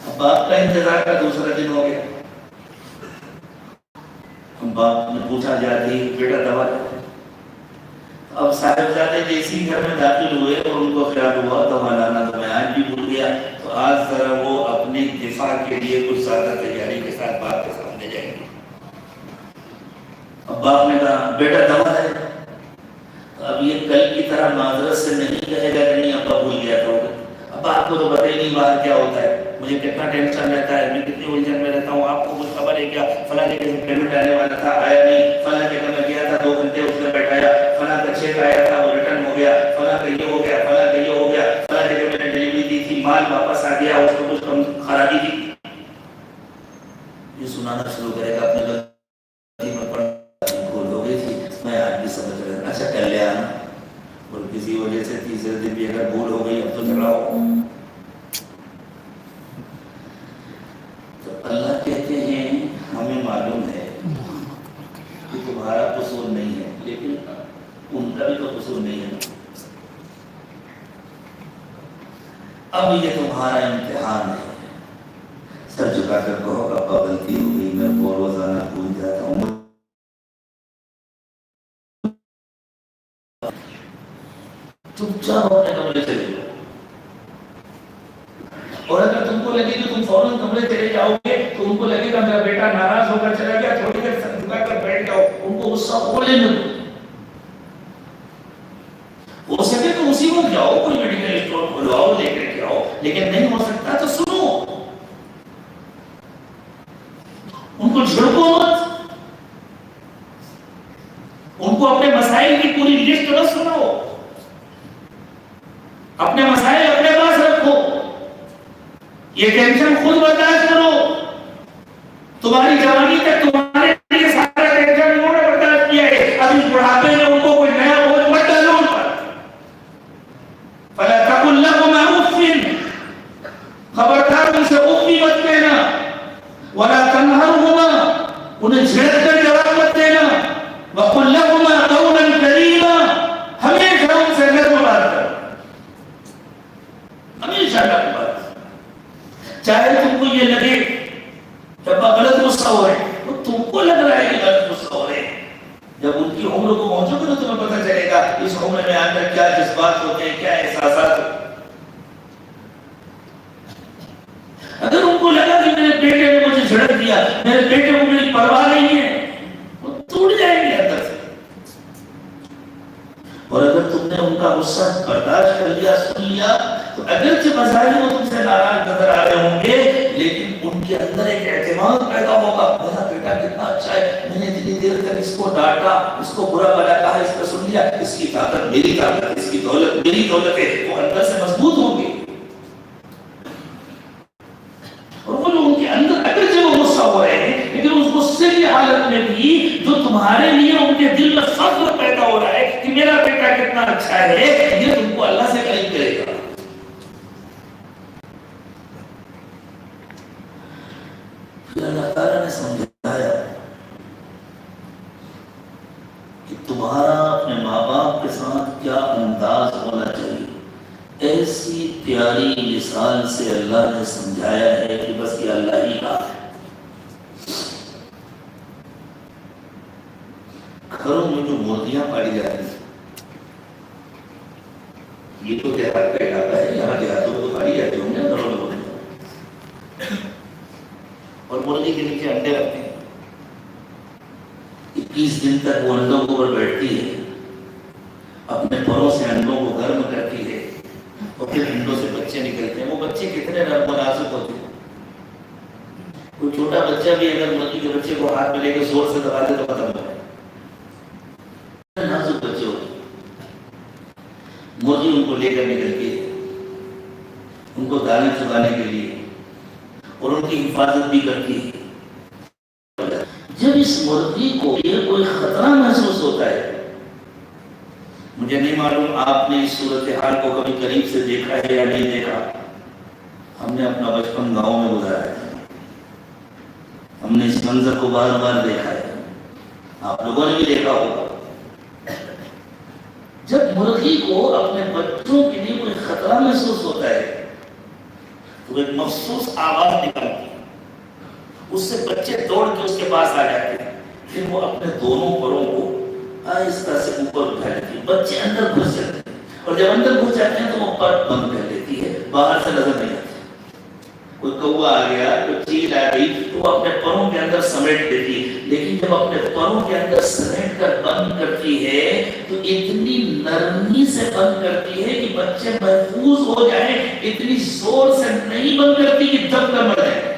اب اب باپ کا انتظار کا دوسرا دن ہو گیا. باپ نے پوچھا جاتی بیٹا دوا. اب صاحبزادے جیسی گھر میں داخل ہوئے اور ان کو خیال ہوا دوا لانا تو میں آج بھی بھول گیا. تو آج ذرا وہ اپنی دفاع کے لیے کچھ زیادہ تیاری کے ساتھ باپ کے سامنے جائیں گے. اب باپ نے کہا بیٹا دوا ہے. اب یہ کل کی طرح معذرت سے نہیں کہے گا کہ نہیں ابا بھول گیا تھا. اب آپ کو تو پتہ ہی نہیں باہر کیا ہوتا ہے, مجھے کتنا ٹینشن رہتا ہے, میں کتنی الجھن میں رہتا ہوں. آپ کو کچھ خبر ہے کیا؟ فلاں جگہ سے پیمنٹ آنے والا تھا, آیا نہیں. فلاں جگہ میں گیا تھا 2 گھنٹے اس نے بیٹھایا. فلاں کا چیک آیا تھا وہ ریٹرن ہو گیا. فلاں کا یہ ہو گیا, فلاں کا یہ ہو گیا. فلاں جگہ میں نے ڈلیوری دی تھی, مال واپس آ گیا, اس کو کچھ کم خرابی تھی. یہ سنانا شروع کرے گا اپنے غلطی میں پڑھ بھول ہو گئی تھی, میں آج بھی سمجھ رہا ہوں. اچھا کر لیا نا, اور کسی وجہ سے تیسرے دن بھی اگر بھول ہو گئی اب تو جھگڑا ہو. تو اللہ کہتے ہیں ہمیں معلوم ہے کہ تمہارا قصور نہیں ہے, لیکن ان کا بھی تو قصور نہیں ہے. اب یہ تمہارا امتحان ہے. سر جھکا کر کہو ابا غلطی ہو گئی, میں بہت روزانہ بھول جاتا ہوں. چپ چاپ اپنے کمرے چلے جاؤ. اور اگر تم کو لگے کہ تم فوراً کمرے چلے جاؤ گے تو ان کو لگے گا میرا بیٹا ناراض ہو کر چلا گیا, تھوڑی دیر سر جھکا کر بیٹھ جاؤ, ان کو غصہ کھولے نہ دو. ہو سکے تو اسی وقت جاؤ, کوئی میڈیکل اسٹور کھلواؤ, لے کر کے آؤ. لیکن نہیں ہو سکتا تو سنو, ان کو جھڑکو مت. ان کو اپنے مسائل کی پوری لسٹ نہ سناؤ. اپنے مسائل اپنے پاس رکھو. یہ ٹینشن خود برداشت کرو. تمہاری جوانی تک تمہارے لیے سارا ٹینشن انہوں نے برداشت کیا ہے. اب اس بڑھاپے میں ان کو کوئی نیا بوجھ مت ڈالو ان پر. فَلَا تَقُلْ لَهُمَا أُفٍّ, خبردار ان سے اف بھی مت کہنا. وَلَا تَنْهَرْهُمَا, انہیں جھڑک کر جواب مت دینا. وَقُلْ لَهُمَا قَوْلًا كَرِيمًا, ہمیشہ ان سے نرم بات کرو. ہمیشہ نرم بات. چاہے تم کو یہ لگے کہ ابا غلط غصہ ہو رہے, تو تم کو لگ رہا ہے کہ غلط غصہ ہو رہے. جب ان کی عمر کو پہنچو گے تو تمہیں پتہ چلے گا اس عمر میں آ کر کیا جذبات ہوتے ہیں, کیا احساسات ہوتے ہیں. اگر ان کو لگا کہ میرے بیٹے نے مجھے جھڑک دیا, میرے بیٹے کو میری پرواہ نہیں ہے, وہ ٹوٹ جائیں گے اندر سے. اور اگر تم نے ان کا غصہ برداشت کر لیا, سن لیا, تو اگرچہ بظاہر وہ تم سے ناراض نظر آ رہے ہوں گے, لیکن ان کے اندر ایک اعتماد پیدا ہوگا. میرا بیٹا کتنا اچھا ہے, میں نے اتنی دیر تک اس کو ڈانٹا, اس کو برا بھلا کہا, اس کو سن لیا. اس کی طاقت میری طاقت, اس کی دولت میری دولت ہے. وہ اندر سے مضبوط ہوں گے. اور وہ جو ان کے اندر اگرچہ وہ غصہ ہو رہے ہیں, لیکن اس غصے کی حالت میں بھی جو تمہارے لیے ان کے دل میں فخر پیدا ہو رہا ہے کہ میرا بیٹا کتنا اچھا ہے, یہ تم کو اللہ سے قریب کرے گا. پھر اللہ تعالیٰ نے سمجھایا کہ تمہارا اپنے ماں باپ کے ساتھ کیا انداز ہونا چاہیے. ایسی پیاری مثال سے اللہ نے سمجھایا ہے کہ بس یہ اللہ ہی کا ہے. گھروں میں جو مردیاں پالی جاتی ہیں, یہ تو دیہات کا علاقہ ہے, یہاں دیہاتوں کو پالی جاتی ہوں گے گھروں میں, اور مرغی کے نیچے انڈے رکھتے ہیں. 21 دن تک وہ انڈوں کے اوپر بیٹھتی ہے, اپنے پروں سے انڈوں کو گرم کرتی ہے, اور پھر انڈوں سے بچے نکلتے ہیں. وہ بچے کتنے نرم و نازک ہوتے ہیں. کوئی چھوٹا بچہ بھی اگر مرغی کے بچے کو ہاتھ میں لے کے زور سے دبا دے تو ختم ہو جائے. نازک بچے ہوتے ہیں. مرغی ان کو لے کر نکلتی ہے, ان کو دانے چگانے کے لیے, اور ان کی حفاظت بھی کرتی ہے. جب اس مرغی کو یہ کوئی خطرہ محسوس ہوتا ہے, مجھے نہیں معلوم آپ نے اس صورتحال کو کبھی قریب سے دیکھا ہے یا نہیں دیکھا. ہم نے اپنا بچپن گاؤں میں گزارا ہے, ہم نے اس منظر کو بار بار دیکھا ہے, آپ لوگوں نے بھی دیکھا ہوگا. جب مرغی کو اپنے بچوں کے لیے کوئی خطرہ محسوس ہوتا ہے تو ایک مخصوص آواز نکلتی ہے، اس سے بچے دوڑ کے اس کے پاس آ جاتے ہیں، پھر وہ اپنے دونوں پروں کو آہستہ سے اوپر اٹھا لیتی ہے، بچے اندر گھس جاتے ہیں، اور جب اندر گھس جاتے ہیں تو وہ پر بند کر لیتی ہے، باہر سے نظر نہیں آتی۔ کوئی کوا آ گیا، کوئی چیل آ گئی تو وہ اپنے پروں کے اندر سمیٹ دیتی ہے، لیکن جب اپنے پروں کے اندر سمیٹ کر بند کرتی ہے تو اتنی نرمی سے بند کرتی ہے کہ بچے محفوظ ہو جائیں، اتنی زور سے نہیں بند کرتی کہ دب کر مر جائے،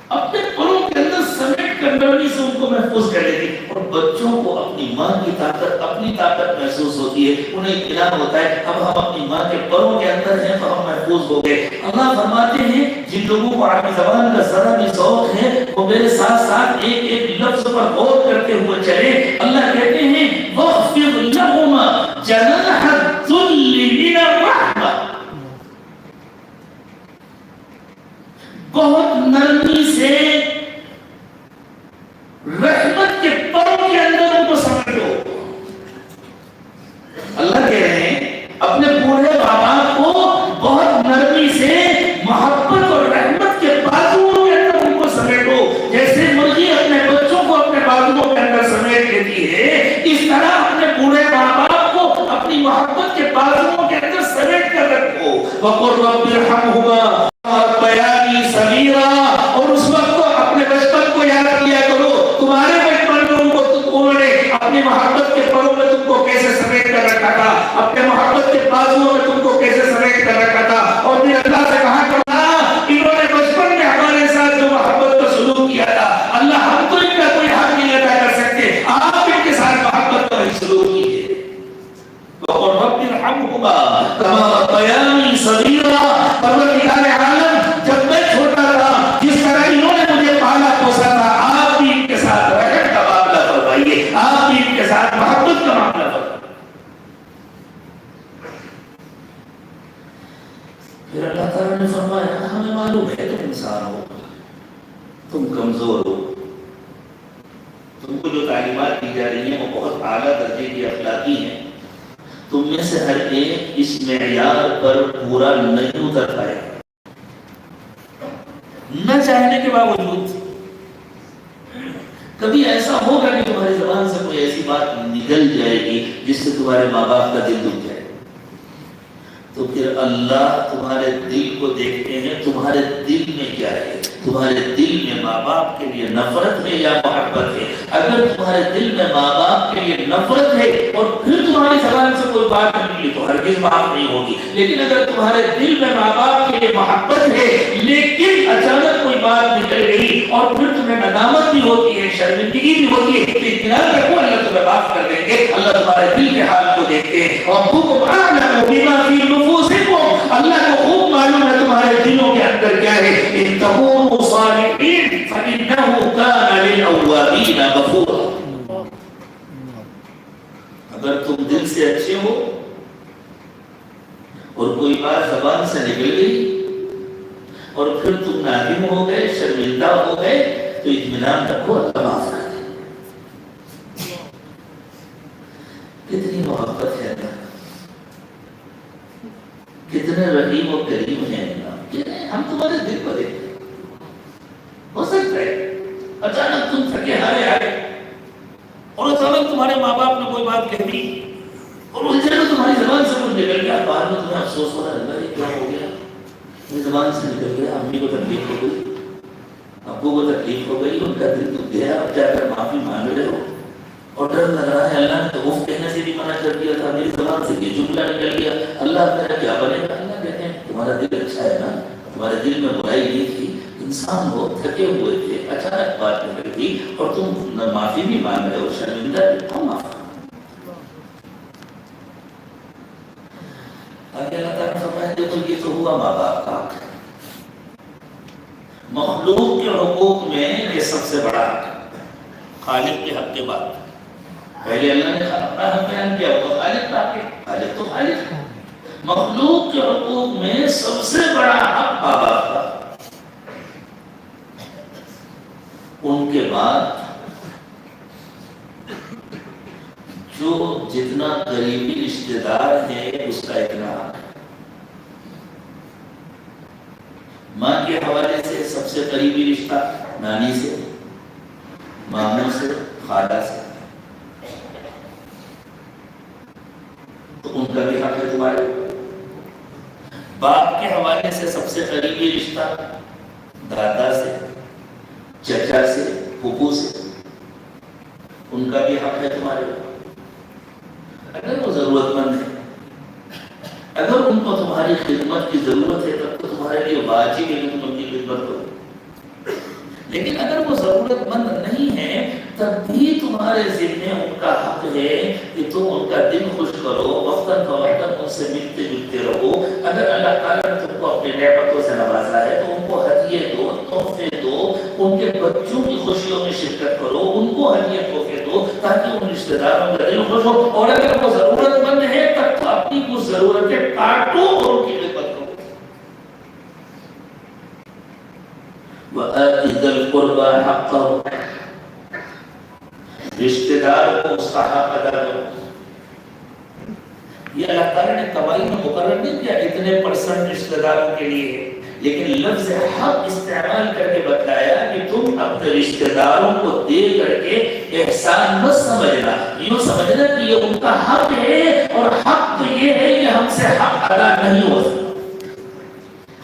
اپنے پروں کے اندر سمیٹ کر نرمی سے ان کو محفوظ کر لیتی ہے۔ اور بچوں کو اپنی ماں کی طاقت، اپنی طاقت محسوس ہوتی ہے، انہیں اطمینان ہوتا ہے اب ہم اپنی ماں کے پروں کے اندر ہیں تو ہم محفوظ ہو گئے۔ اللہ فرماتے ہیں جن لوگوں کو عربی زبان کا ذرا بھی ذوق ہے وہ میرے ساتھ ساتھ ایک ایک لفظ پر غور کرتے ہوئے چلے۔ اللہ کہتے ہیں وَاخْفِضْ لَهُمَا جَنَاحَ الذُّلِّ مِنَ الرَّحْمَةِ، بہت نرمی سے رحمت کے پروں کے اندر ان کو سمجھو۔ اللہ کہہ رہے ہیں اپنے بوڑھے ماں باپ کو بہت نرمی سے محبت اور رحمت کے بازوؤں کے اندر ان کو سمیٹو، جیسے مرغی اپنے بچوں کو اپنے بازوؤں کے اندر سمیٹ لیتی ہے، اس طرح اپنے بوڑھے ماں باپ کو اپنی محبت کے بازوؤں کے اندر سمیٹ کر رکھو۔ وَقُلْ رَبِّ ارْحَمْهُمَا رَبَّيَانِي صَغِيرًا، اور اس وقت کو اپنے بچپن کو یاد کیا کرو، تمہارے بچپن میں انہوں نے اپنی محبت کے پروں میں تم کو کیسے سمیٹ کر رکھا تھا، اپنے محبت کے بازوؤں میں تم کو کیسے سمیٹ کر رکھا تھا، اور پھر اللہ سے کہا کرنا انہوں نے بچپن میں ہمارے ساتھ جو محبت کا سلوک کیا تھا، اللہ ہم تو ان کا کوئی حق نہیں ادا کر سکتے، آپ ان کے ساتھ محبت کا سلوک کیجیے۔ وَقُلْ رَبِّ ارْحَمْهُمَا كَمَا رَبَّيَانِي صَغِيرًا، پروردگار عالم جب میں چھوٹا تھا جس طرح انہوں نے مجھے پالا پوسا تھا، آپ بھی ان کے ساتھ رحمت کا معاملہ فرمائیے، آپ بھی ان کے ساتھ محبت کا معاملہ فرمائیے۔ پھر اللہ تعالیٰ نے فرمایا ہمیں معلوم ہے تم انسان ہو، تم کمزور ہو، تم کو جو تعلیمات دی جا رہی ہیں وہ بہت اعلیٰ درجے کی اخلاقی ہیں، تم میں سے ہر ایک اس معیار پر پورا نہیں اتر پائے نہ چاہنے کے باوجود۔ کبھی ایسا ہوگا کہ تمہاری زبان سے کوئی ایسی بات نکل جائے گی جس سے تمہارے ماں باپ کا دل دکھ جائے، تو پھر اللہ تمہارے دل کو دیکھتے ہیں، تمہارے دل میں کیا ہے، تمہارے دل میں ماں باپ کے لیے نفرت ہے یا محبت ہے۔ اگر تمہارے دل میں ماں باپ کے لیے نفرت ہے اور پھر تمہاری زبان سے کوئی بات نکلی تو ہرگز معاف نہیں ہوگی، لیکن اگر تمہارے دل میں ماں باپ کے لیے محبت ہے لیکن اچانک کوئی بات نکل گئی اور پھر تمہیں ندامت بھی ہوتی ہے، شرمندگی بھی ہوتی ہے، تو اطمینان رکھو اللہ تمہیں معاف کر دیں گے۔ اللہ تمہارے دل کے حال کو دیکھتے ہیں، ربکم اعلم بما فی نفوسکم، اللہ کو خوب معلوم ہے تمہارے دلوں کے اندر کیا ہے۔ ان تکونوا صالحین فانہ کان للاوابین غفورا، اگر تم دل سے اچھے ہو اور کوئی بات زبان سے نکل گئی اور پھر تم نادم ہو گئے، شرمندہ ہو گئے، تو اطمینان رکھو اللہ معاف کر دے۔ کتنی محبت ہے اللہ، کتنے رحیم و کریم ہیں اللہ، ہم تمہارے دل کو دیکھتے ہیں۔ ہو سکتا ہے اچانک تم تھکے ہارے آئے اور اچانک تمہارے ماں باپ نے کوئی بات کہہ دی اور اس جگہ تمہاری زبان سے کچھ نکل گیا، بعد میں تمہیں افسوس ہو رہا ہے اللہ یہ کیا ہو گیا، میری زبان سے نکل گیا، امی کو تکلیف ہو گئی، ابو کو تکلیف ہو گئی، ان کا دل دکھ گیا، اب جا کر معافی مانگ رہے ہو اور ڈر لگ رہا ہے اللہ نے تو اف کہنے سے بھی منع کر دیا تھا، میری زبان سے یہ جملہ نکل گیا، اللہ میرا کیا بنے گا۔ اللہ کہتے ہیں تمہارا دل اچھا ہے نا، تمہارے دل میں برائی نہیں تھی، انسان ہو، تھکے ہوئے تھے، اچانک بات نکل گئی اور تم معافی بھی مانگ رہے ہو، شرمندہ ہم معاف۔ آگے اللہ تعالیٰ فرمایا دیکھو یہ تو ہوا ماں باپ کا حق، مخلوق کے حقوق میں یہ سب سے بڑا حق ہے، خالق کے حق کے بعد۔ پہلے اللہ نے اپنا حق بیان کیا، وہ خالق کا حق ہے، خالق تو خالق ہے۔ مخلوق کے حقوق میں سب سے بڑا حق ماں باپ کا، ان کے بعد جو جتنا قریبی رشتے دار ہے اس کا اتنا حق ہے۔ ماں کے حوالے سے سب سے قریبی رشتہ نانی سے، ماموں سے، خالہ سے، تو ان کا بھی حق ہے تمہارے۔ باپ کے حوالے سے سب سے قریبی رشتہ دادا سے، چچا سے، پھوپھو سے، ان کا بھی حق ہے تمہارے۔ اگر وہ ضرورت مند ہے، اگر ان کو تمہاری خدمت کی ضرورت ہے، تب تو تمہارے لیے واجب ہے کہ تم ان کی خدمت کرو۔ لیکن اگر وہ ضرورت مند نہیں ہے، تب بھی تمہارے ذمہ ان کا حق ہے کہ تم ان کا دل خوش کرو، وقتاً فوقتاً ان سے ملتے جلتے رہو۔ اگر اللہ تعالیٰ نے تم کو اپنی نعمتوں سے نوازا ہے تو ان کو ہدیے دو، تحفے دو، ان کے بچوں کی خوشیوں میں شرکت کرو، ان کو ہدیے تحفے دو، تاکہ ان رشتے داروں کا دل خوش ہو۔ اور اگر وہ ضرورت مند ہے تب تو اپنی کچھ ضرورتیں کاٹو اور ان کی خدمت کرو۔ وَآتِ ذِي الْقُرْبَى حَقَّهُ، رشتے دار کو اس کا حق ادا کرو۔ یہ اللہ تعالیٰ نے کمائی میں مقرر نہیں کیا اتنے پرسنٹ رشتے داروں کے لیے ہے، لیکن لفظ حق استعمال کر کے بتایا کہ تم اپنے رشتے داروں کو دے کر کے احسان مت سمجھنا، یوں سمجھنا کہ یہ ان کا حق ہے، اور حق تو یہ ہے کہ ہم سے حق ادا نہیں ہو سکتا۔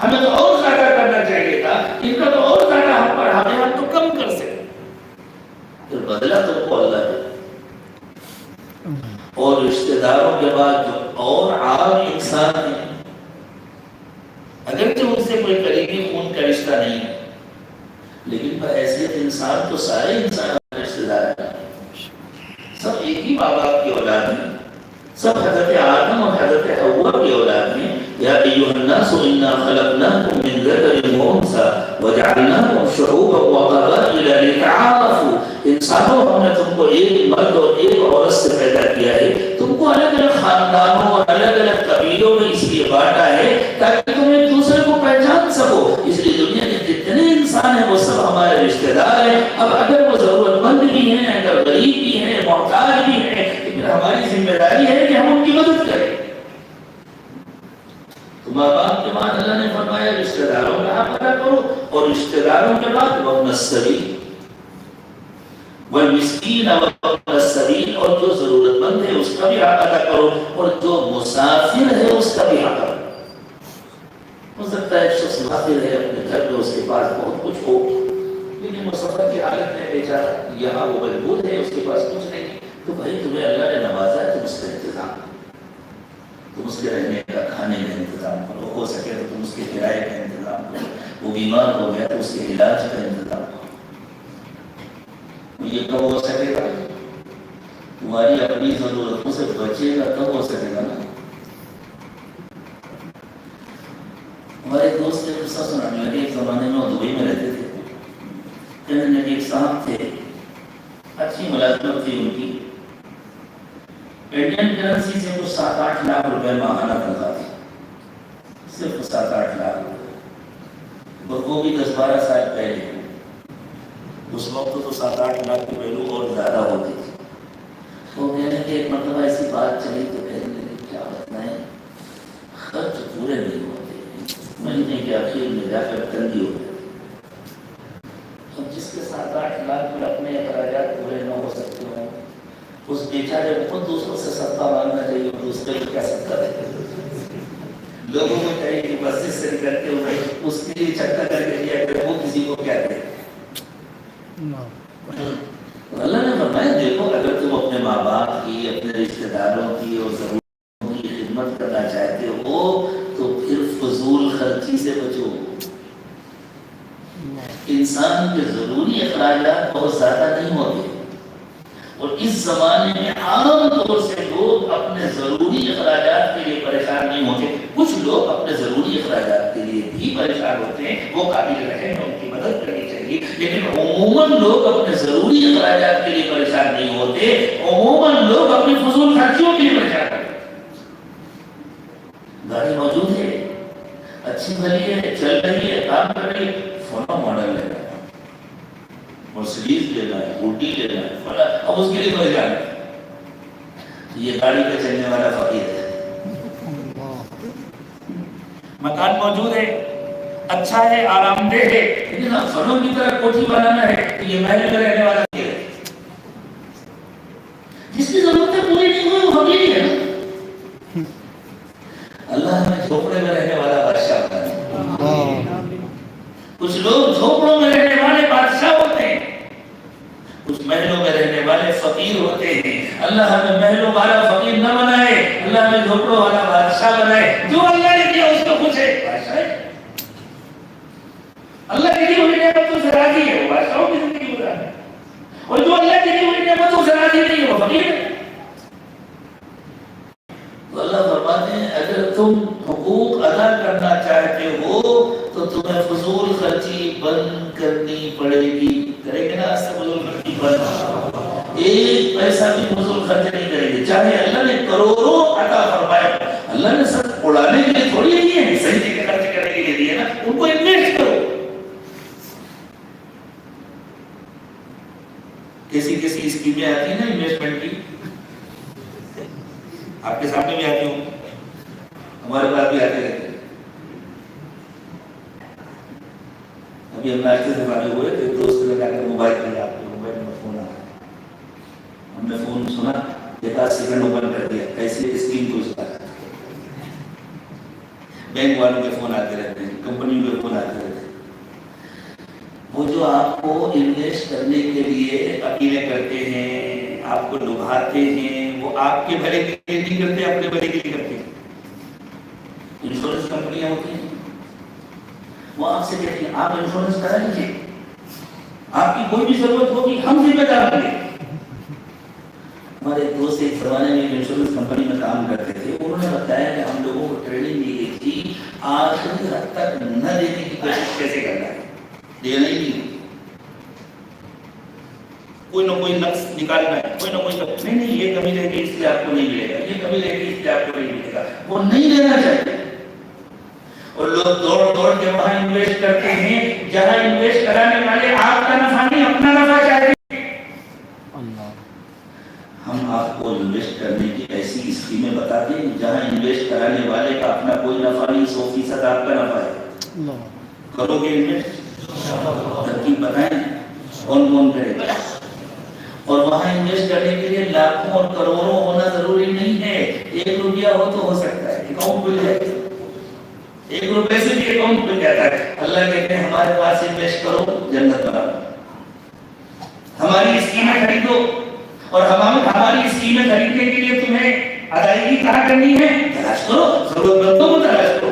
ہمیں تو اور زیادہ کرنا چاہیے تھا، ان کا تو اور زیادہ حق پر حق ہے، ہم تو کم کر سکتے۔ پھر بدلہ تم کو اللہ دے۔ اور رشتے داروں کے بعد جو اور عام انسان ہیں، اگرچہ ان سے کوئی قریبی خون کا رشتہ نہیں ہے، لیکن بحیثیت انسان تو سارے انسان رشتے دار ہیں، سب ایک ہی ماں باپ کی اولاد ہیں، سب حضرت آدم اور حضرت حوا کی اولاد ہیں۔ یا ایھا الناس انا خلقناکم من ذکر وانثى وجعلناکم شعوبا وقبائل لتعارفوا، انسانوں ہم نے تم کو ایک مرد اور ایک عورت سے پیدا کیا ہے، تم کو الگ الگ خاندانوں اور الگ الگ قبیلوں میں اس لیے بانٹا ہے تاکہ تم ایک دوسرے کو پہچان سکو۔ اس لیے دنیا کے جتنے انسان ہیں وہ سب ہمارے رشتے دار ہیں۔ اب اگر وہ ضرورت مند بھی ہیں، اگر غریب بھی ہیں، محتاج بھی ہیں، لیکن ہماری ذمہ داری ہے کہ ہم ان کی مدد کریں۔ تو ماں باپ کے بعد اللہ نے فرمایا رشتے داروں کا حق ادا کرو، اور رشتے داروں کے بعد وابن السبیل والمسکین وابن السبیل، اور جو ضرورت مند ہے اس کا بھی حق ادا کرو، اور جو مسافر ہے اس کا بھی حق ادا کرو۔ ہو سکتا ہے ایک شخص مسافر ہے، اپنے گھر میں اس کے پاس بہت کچھ ہو، لیکن وہ سفر کی حالت میں بیچارہ یہاں وہ مجبور ہے، اس کے پاس کچھ نہیں، تو بھائی تمہیں اللہ نے نوازا ہے، تم اس کا انتظام کرو، تم اس کے رہنے کا، کھانے کا انتظام کرو، ہو سکے تو تم اس کے کرائے کا انتظام کرو، وہ بیمار ہو گیا تو اس کے علاج کا انتظام کرو۔ یہ کب ہو سکے گا؟ تمہاری اپنی ضرورتوں سے بچے گا تب ہو سکے گا نا۔ ہمارے دوست نے قصہ سنانے لگے، ایک زمانے میں وہ دبئی میں رہتے تھے، کہنے لگے ایک صاحب تھے، اچھی ملازمت تھی ان کی، انڈین کرنسی سے کچھ 7-8 لاکھ روپے ماہانہ تنخواہ تھی، صرف 7-8 لاکھ روپے، وہ بھی 10-12 سال پہلے۔ اس وقت تو 7-8 لاکھ کی ویلو اور زیادہ ہوتی تھی۔ وہ کہنے کہ ایک مرتبہ ایسی بات چلی تو کہنے لگے کیا بتائیں، خرچ پورے نہیں ہوتے، مہینے کے آخر میں جا کر تنگی ہو جاتی۔ اب جس کے 7-8 لاکھ میں اپنے اخراجات پورے نہ ہو سکتے ہوں، اس بیچارے کو دوسروں سے صدقہ مانگنا چاہیے، دوسرے کو کیا صدقہ دے؟ لوگوں کو چاہیے کہ مسجد سے نکلتے ہوئے اس کے لیے چکر کر کے دیا کرے، وہ کسی کو کیا دے؟ اللہ نے فرمایا دیکھو اگر تم اپنے ماں باپ کی، اپنے رشتہ داروں کی اور ضرورتوں کی خدمت کرنا چاہتے ہو تو پھر فضول خرچی سے بچو۔ انسان کے ضروری اخراجات بہت زیادہ نہیں ہوتے، اور اس زمانے میں عام طور سے لوگ اپنے ضروری اخراجات کے لیے پریشان نہیں ہوتے، کچھ لوگ اپنے ضروری اخراجات کے لیے بھی پریشان ہوتے ہیں، وہ قابل رحم ہیں، ان کی مدد کرنی چاہیے، لیکن عموماً لوگ اپنے ضروری اخراجات کے لیے پریشان نہیں ہوتے، عموماً لوگ اپنی فضول خرچیوں کے لیے پریشان ہوتے ہیں۔ گاڑی موجود ہے، اچھی بھلی ہے، چل رہی ہے، کام کر رہی ہے، فلاں ماڈل لینا ہے، مرسڈیز لینا ہے، اوڈی لینا ہے، اب اس کے لیے پریشان ہے۔ یہ گاڑی پہ چلنے والا فقیر ہے. مکان موجود ہے, اچھا ہے, آرام دہ ہے, لیکن اب فنوں کی طرح کوٹھی بنانا ہے تو یہ محل میں رہنے والا فقیر ہے. جس کی ضرورت ہے پوری نہیں ہوئی وہ فقیر ہی ہے نا. اللہ ہمیں جھوپڑے میں رہنے والا بادشاہ بنا دے. کچھ لوگ جھوپڑوں میں رہنے والے بادشاہ ہوتے ہیں, کچھ محلوں میں رہنے والے فقیر ہوتے ہیں. اللہ ہمیں محلوں والا فقیر نہ بنائے, اللہ ہمیں جھوپڑوں والا بادشاہ بنائے. جو اللہ نے دیا اس کو خوش ہے, بادشاہ ہے. اللہ کی دی ہوئی نعمتوں سے راضی ہے, وہ بادشاہوں کی زندگی گزار ہے. اور جو اللہ کی دی ہوئی نعمتوں سے راضی نہیں ہے وہ فقیر ہے. تو اللہ فرماتے ہیں اگر تم حقوق ادا کرنا چاہتے ہو تو تمہیں فضول خرچی بند کرنی پڑے گی. کریں گے نا اس سے فضول خرچی بند؟ ایک پیسہ بھی فضول خرچ نہیں کریں گے, چاہے اللہ نے کروڑوں عطا فرمائے. اللہ نے سب اڑانے کے لیے تھوڑی نہیں ہے, صحیح جگہ خرچ کرنے کے لیے دیے نا. ان کو انویسٹ کرو. کیسی کیسی اسکیمیں آتی ہیں نا انویسٹمنٹ کی, آپ کے سامنے بھی آتی ہوں, ہمارے پاس بھی آتے رہتے ہیں. ابھی ہم ناشتے سے فارغ ہوئے تو ایک دوست نے کہا کہ موبائل میں آپ کے موبائل میں فون آ رہا ہے. ہم نے فون سنا, ایک آدھ سیکنڈ اوپن کر دیا, ایسی اسکیم کو اس کا. بینک والوں کے فون آتے رہتے ہیں, کمپنیوں کے فون آتے رہتے ہیں. وہ جو آپ کو انویسٹ کرنے کے لیے اپیلیں کرتے ہیں, آپ کو لبھاتے ہیں, وہ آپ کے بھلے کے لیے نہیں کرتے, اپنے بھلے کے لیے کرتے ہیں. انشورنس کمپنیاں ہوتی ہیں, وہ آپ سے کہتی ہیں آپ انشورنس کرا لیجیے, آپ کی کوئی بھی ضرورت ہوگی ہم ذمہ دار ہوں گے. ہمارے دوست ایک زمانے میں انشورنس کمپنی میں کام کرتے تھے, انہوں نے بتایا کہ ہم لوگوں کو ٹریننگ دی گئی تھی آخری حد تک نہ دینے کی کوشش کیسے کرنا ہے. دینا ہی نہیں, کوئی نہ کوئی نقص نکالنا ہے, کوئی نہ کوئی نہیں یہ کمی رہے گی اس لیے آپ کو نہیں ملے گا, یہ کمی رہے گی اس لیے آپ کو نہیں ملے گا. وہ نہیں لینا چاہتے, اور لوگ دوڑ دوڑ کے وہاں انویسٹ کرتے ہیں جہاں انویسٹ کرانے والے آپ کا نفع نہیں اپنا نفع چاہتے ہیں. ہم آپ کو انویسٹ کرنے کی ایسی اسکیمیں بتاتے ہیں جہاں انویسٹ کرانے والے کا اپنا کوئی نفع نہیں, 100% آپ کا نفع ہے. کرو گے انویسٹ؟ ترکیب بتائیں کون کون کرے گا. اور وہاں انویسٹ کرنے کے لیے لاکھوں اور کروڑوں ہونا ضروری نہیں ہے, 1 روپیہ ہو تو ہو سکتا ہے, اکاؤنٹ کھل جائے, 1 روپے سے بھی اکاؤنٹ کھل جاتا ہے. اللہ کہتے ہیں ہمارے پاس انویسٹ کرو, جنت بناؤ. ہماری اسکیمیں خریدو, اور ہماری اسکیمیں خریدنے کے لیے تمہیں ادائیگی کہاں کرنی ہے, تلاش کرو, ضرورت مندوں کو تلاش کرو,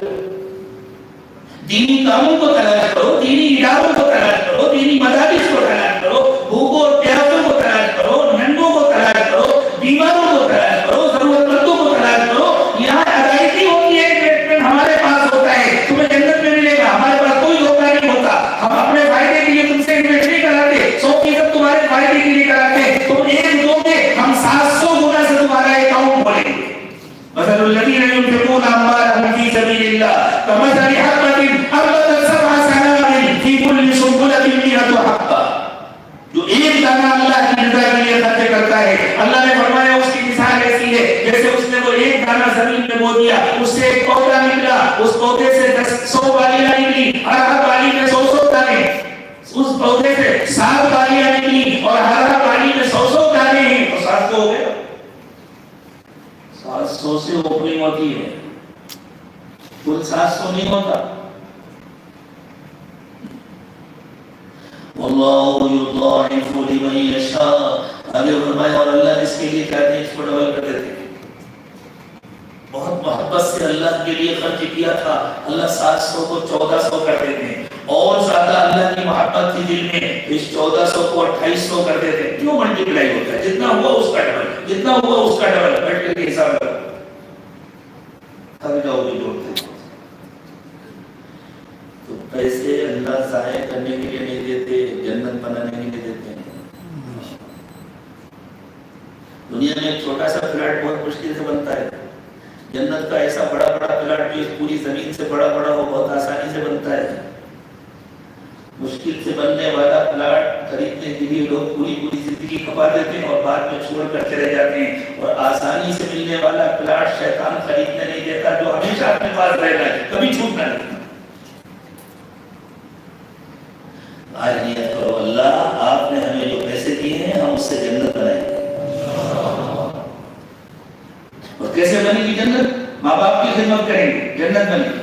دینی کاموں کو تلاش کرو, دینی اداروں کو تلاش کرو, دینی مدارس کو تلاش کرو, بھوکوں اور پیاسوں کو تلاش کرو, ننگوں کو تلاش کرو, بیماروں کو تلاش کرو, ضرورت مندوں کو تلاش کرو. یہاں ادائیگی ہوتی ہے, ٹریٹمنٹ ہمارے پاس ہوتا ہے, تمہیں جنت میں ملے گا. ہمارے پاس کوئی دھوکہ نہیں ہوتا, ہم اپنے فائدے کے لیے تم سے انویسٹ نہیں کراتے, 100% تمہارے فائدے کے لیے کراتے. تم ایک دو گے, ہم 700 گنا سے تمہارا اکاؤنٹ کھولیں گے. مثل الذين ينفقون أموالهم في سبيل الله كمثل حبة أنبتت 7 سنابل في كل سنبلة 100 حبة. جو ایک دانہ اللہ کی رضا کے لیے خرچ کرتا ہے, اللہ نے فرمایا اس کی مثال ایسی ہے جیسے اس نے وہ ایک دانہ زمین میں بو دیا, اس سے ایک پودا نکلا, اس پودے سے 100 بالیاں نکلی, ہر بالی میں 100 دانے, اس پودے سے 7 بالیاں نکلی, اور ہر بالی میں 100 دانے ہیں, تو 700 ہو گئے. 700 سے اوپننگ ہوتی ہے, کل 700 نہیں ہوتا. واللہ یضاعف لمن یشاء. آگے فرمایا اور اللہ اس کے لیے کہتے ہیں اس کو ڈبل کر دیتے ہیں. بہت محبت سے اللہ کے لیے خرچ کیا تھا, اللہ 700 کو 1400 کر دیتے ہیں. اور زیادہ اللہ کی محبت تھی دل میں, اس 1400 کو 2800 کر دیتے ہیں. کیوں ملٹیپلائی ہوتا ہے, جتنا ہوا اس کا ڈبل, جتنا ہوا اس کا ڈبل, بیٹھ کر کے حساب کرو, تھک جاؤ گے جوڑتے. تو پیسے اللہ ضائع کرنے کے لیے نہیں دیتے, جنت بنانے کے لیے دیتے ہیں. دنیا میں ایک چھوٹا سا فلیٹ بہت مشکل سے بنتا ہے, جنت کا ایسا بڑا بڑا پلاٹ بھی پوری زمین سے بڑا بڑا ہو بہت آسانی سے بنتا ہے. مشکل سے بننے والا پلاٹ خریدنے کے لیے لوگ پوری پوری زندگی کھپا دیتے ہیں اور بعد میں چھوڑ کر چلے جاتے ہیں، اور آسانی سے ملنے والا پلاٹ شیطان خریدنے نہیں دیتا جو ہمیشہ اپنے پاس رہنا ہے، کبھی چھوٹنا نہیں۔ آج نیت کرو اللہ آپ نے ہمیں جو پیسے دیے ہیں ہم اس سے جنت بنائیں گے۔ اور کیسے بنے گی جنت؟ ماں باپ کی خدمت کریں گے، جنت بنے گی۔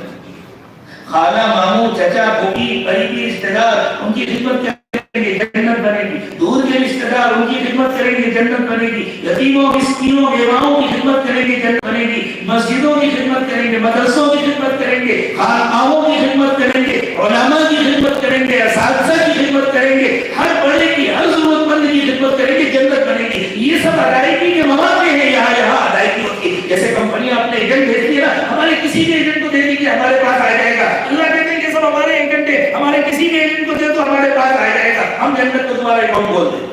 خالہ ماموں چچا پھوپھی قریبی رشتے دار ان کی خدمت کریں گے، جنت بنے گی۔ دور کے رشتے دار ان کی خدمت کریں گے، جنت بنے گی۔ یتیموں مسکینوں بیواؤں کی خدمت کریں گے، جنت بنے گی۔ مسجدوں کی خدمت کریں گے، مدرسوں کی خدمت کریں گے، خانقاہوں کی خدمت کریں گے، علماء کی خدمت کریں گے، اساتذہ کی خدمت کریں گے، ہر بڑے کی ہر ضرورت مند کی خدمت کریں گے، جنت بنے گی۔ یہ سب ادائیگی کے مواقع ہیں، یہاں ادائیگی ہوتی ہے۔ جیسے کمپنیاں اپنے ایجنٹ بھیجتی ہے نا، ہمارے کسی بھی ایجنٹ کو دے دیجیے ہمارے پاس آ جائے گا۔ اللہ کہتے ہیں کہ سب ہمارے ایجنٹ ہیں، ہمارے کسی بھی ایجنٹ کو دے تو ہمارے پاس آ جائے گا، ہم جنت کو تمہارا اکاؤنٹ بول دیں۔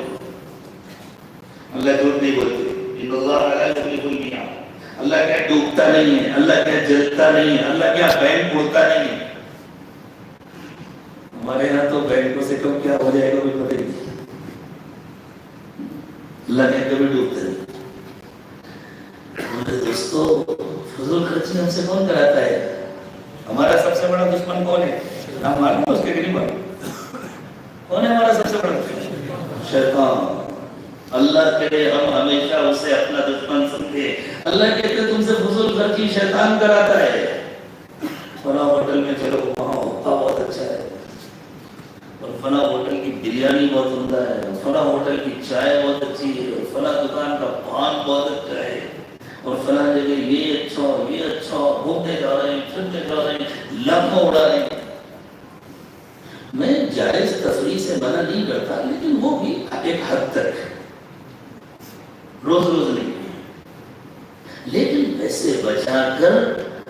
اللہ جھوٹ نہیں بولتے، ان اللہ لا یخلف المیعاد۔ اللہ کیا ڈوبتا نہیں ہے، اللہ کیا جلتا نہیں ہے، اللہ کیا بینک بولتا نہیں ہے۔ ہمارے یہاں تو بینکوں سے کم کیا ہو جائے گا کوئی پتہ نہیں۔ اللہ کیا کبھی ڈوبتا نہیں۔ میرے دوستو فضول خرچی ہم سے کون کراتا ہے؟ ہمارا سب سے بڑا دشمن کون ہے؟ ہم معلوم ہے اس کے نہیں معلوم کون ہے ہمارا سب سے بڑا دشمن؟ شیطان۔ اللہ کرے ہم ہمیشہ اسے اپنا دشمن سمجھے۔ اللہ کہتے تم سے فضول خرچی شیطان کراتا ہے۔ فلاں ہوٹل میں چلو وہاں ہوتا بہت اچھا ہے، اور فلاں ہوٹل کی بریانی بہت عمدہ ہے، فلاں ہوٹل کی چائے بہت اچھی ہے، اور فلاں دکان کا پان بہت اچھا ہے، اور فلاں جگہ یہ اچھا، گھومنے جا رہے ہیں، پھرنے جا رہے ہیں، لمحہ اڑا رہے ہیں۔ میں جائز تفریح سے منع نہیں کرتا، لیکن وہ بھی ایک حد تک، روز روز نہیں، لیکن پیسے بچا کر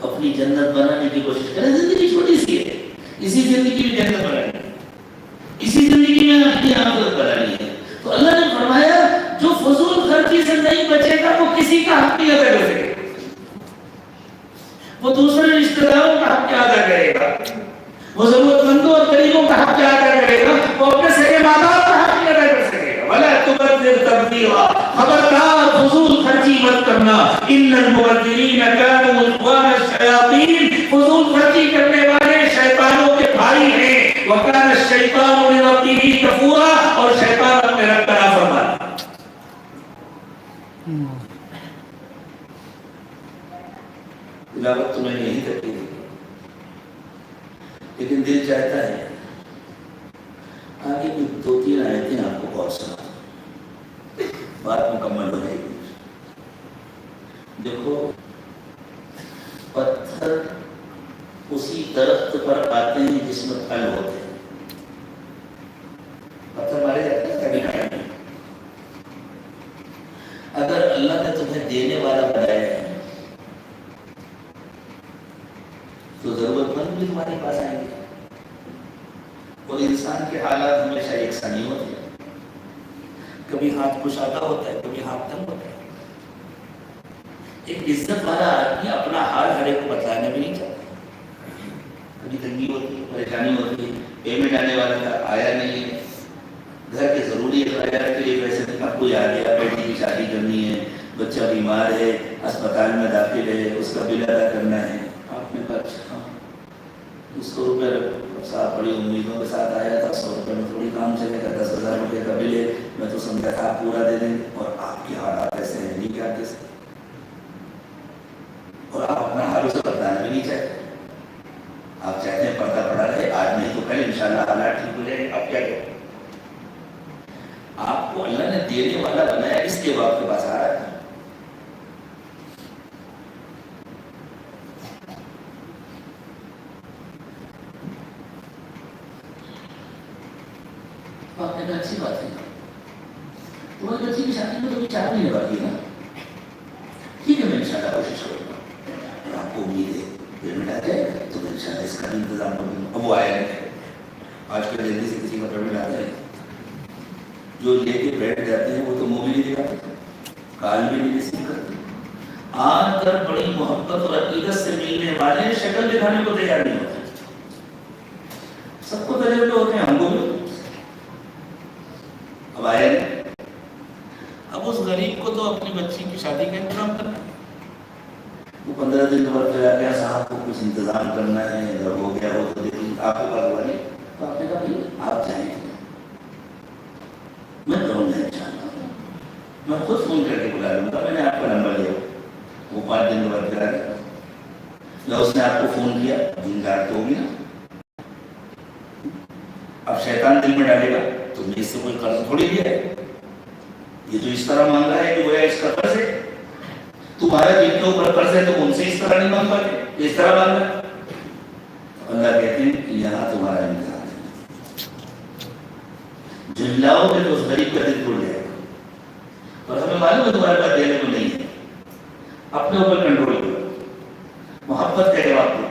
اپنی جنت بنانے کی کوشش کریں۔ زندگی چھوٹی سی ہے، اسی زندگی میں جنت بنانی ہے، اسی زندگی میں اپنی آخرت بنانی ہے۔ تو اللہ نے فرمایا جو فضول خرچی سے نہیں بچے گا وہ کسی کا حق نہیں ادا کر سکے، وہ دوسرے رشتہ داروں کا حق کیا ادا کرے گا، وہ ضرورت مندوں اور غریبوں کا حق کیا ادا کرے گا، وہ اپنے سگے ماں باپ کا حق نہیں ادا کر سکے گا۔ وَلَا تُبَذِّرْ تَبْذِيرًا، خبردار فضول خرچی مت کرنا۔ إِنَّ الْمُبَذِّرِينَ كَانُوا إِخْوَانَ الشَّيَاطِينِ، فضول خرچی کرنے والے شیطانوں کے بھائی ہیں۔ وَكَانَ الشَّيْطَانُ لِرَبِّهِ كَفُورًا، اور شیطان اپنے رب کا نافرمان۔ تلاوت تو میں یہی کرتی ہوں، لیکن دل چاہتا ہے آگے بھی 2-3 آیتیں آپ کو اور سنا، بات مکمل ہو جائے گی۔ دیکھو پتھر اسی درخت پر آتے ہیں جس میں پھل ہوتے ہیں، پتھر مارے جاتے ہیں کبھی نہیں۔ اگر اللہ نے تمہیں دینے والا بنایا ہے تو ضرورت مند بھی تمہارے پاس آئیں گے، اور انسان کے حالات ہمیشہ یکساں نہیں ہوتے، کبھی ہاتھ کشادہ ہوتا ہے، کبھی ہاتھ تنگ ہوتا ہے۔ ایک عزت والا آدمی اپنا حال ہر ایک کو بتانا بھی نہیں چاہتا، کبھی تنگی ہوتی ہے، پریشانی ہوتی ہے، پیمنٹ آنے والا تھا آیا نہیں ہے، گھر کے ضروری اخراجات کے لیے پیسے اب کوئی آ گیا، بیٹی کی شادی کرنی ہے، بچہ بیمار ہے، اسپتال میں داخل ہے، اس کا بل ادا کرنا ہے، آپ نے کہا اچھا 100 روپے صاحب بڑی امیدوں کے ساتھ آیا تھا، 100 روپے میں تھوڑی کام چلے گا، 10,000 روپے کا بل ہے، میں تو سمجھا تھا آپ پورا دے دیں گے، اور آپ کے حالات ایسے ہیں نہیں کیا کیسے، اور آپ اپنا حال اسے بتانا بھی نہیں چاہتے، آپ چاہتے ہیں پردہ پڑا رہے، آج نہیں تو کل انشاءاللہ حالات ٹھیک ہو جائے، آپ کیا کریں؟ آپ کو اللہ نے دینے والا بنایا، اس کے بعد کے پاس آ رہا ہے۔ آپ نے کہا اچھی بات ہے، تمہاری بچی کی شادی میں تو بھی 4 مہینے باقی ہے نا، ٹھیک ہے میں انشاءاللہ کوشش کروں گا، اور آپ کو امید ہے پیمنٹ آ جائے تو میں انشاءاللہ اس کا بھی انتظام کر دوں گا۔ اب وہ آیا نہیں، آج کل جلدی سے کسی کا پیمنٹ آتا ہے، جو لے کے بیٹھ جاتے ہیں وہ تو منہ بھی نہیں دکھاتے، کال بھی نہیں ریسیو کرتے، آ کر بڑی محبت اور عقیدت سے ملنے والے شکل دکھانے کو تیار نہیں ہوتے۔ سب کو تجربے ہوتے ہیں، ہم کو بھی، تو اپنی بچی کی شادی کا انتظام کرنا ہے. وہ 15 دن بعد پھر آ گیا صاحب کو کچھ انتظام کرنا ہے, اگر ہو گیا ہو تو دیکھیں آپ کے پاس والے. تو آپ نے کہا بھائی آپ چاہیں میں کروں گا انشاءاللہ, میں خود فون کر کے بلا لوں گا, میں نے آپ کا نمبر لیا. وہ 5 دن بعد پھر آ گیا, یا اس نے آپ کو فون کیا, دیندار تو ہوگی نا. اب شیطان دل میں ڈالے گا تم نے اس سے کوئی قرض تھوڑی لیا ہے, یہ تو اس طرح مانگ رہا ہے کہ وہ اس کا قرض ہے. تمہارا جن کے اوپر قرض ہے تو ان سے اس طرح نہیں مانگ پاتے, اس طرح مانگ رہا ہے. اللہ کہتے ہیں کہ یہاں تمہارا امتحان ہے, جلاؤ گے تو اس غریب کا دل ٹوٹ جائے گا. اور ہمیں معلوم ہے تمہارے پاس دینے کو نہیں ہے, اپنے اوپر کنٹرول کرو, محبت کا جواب دو.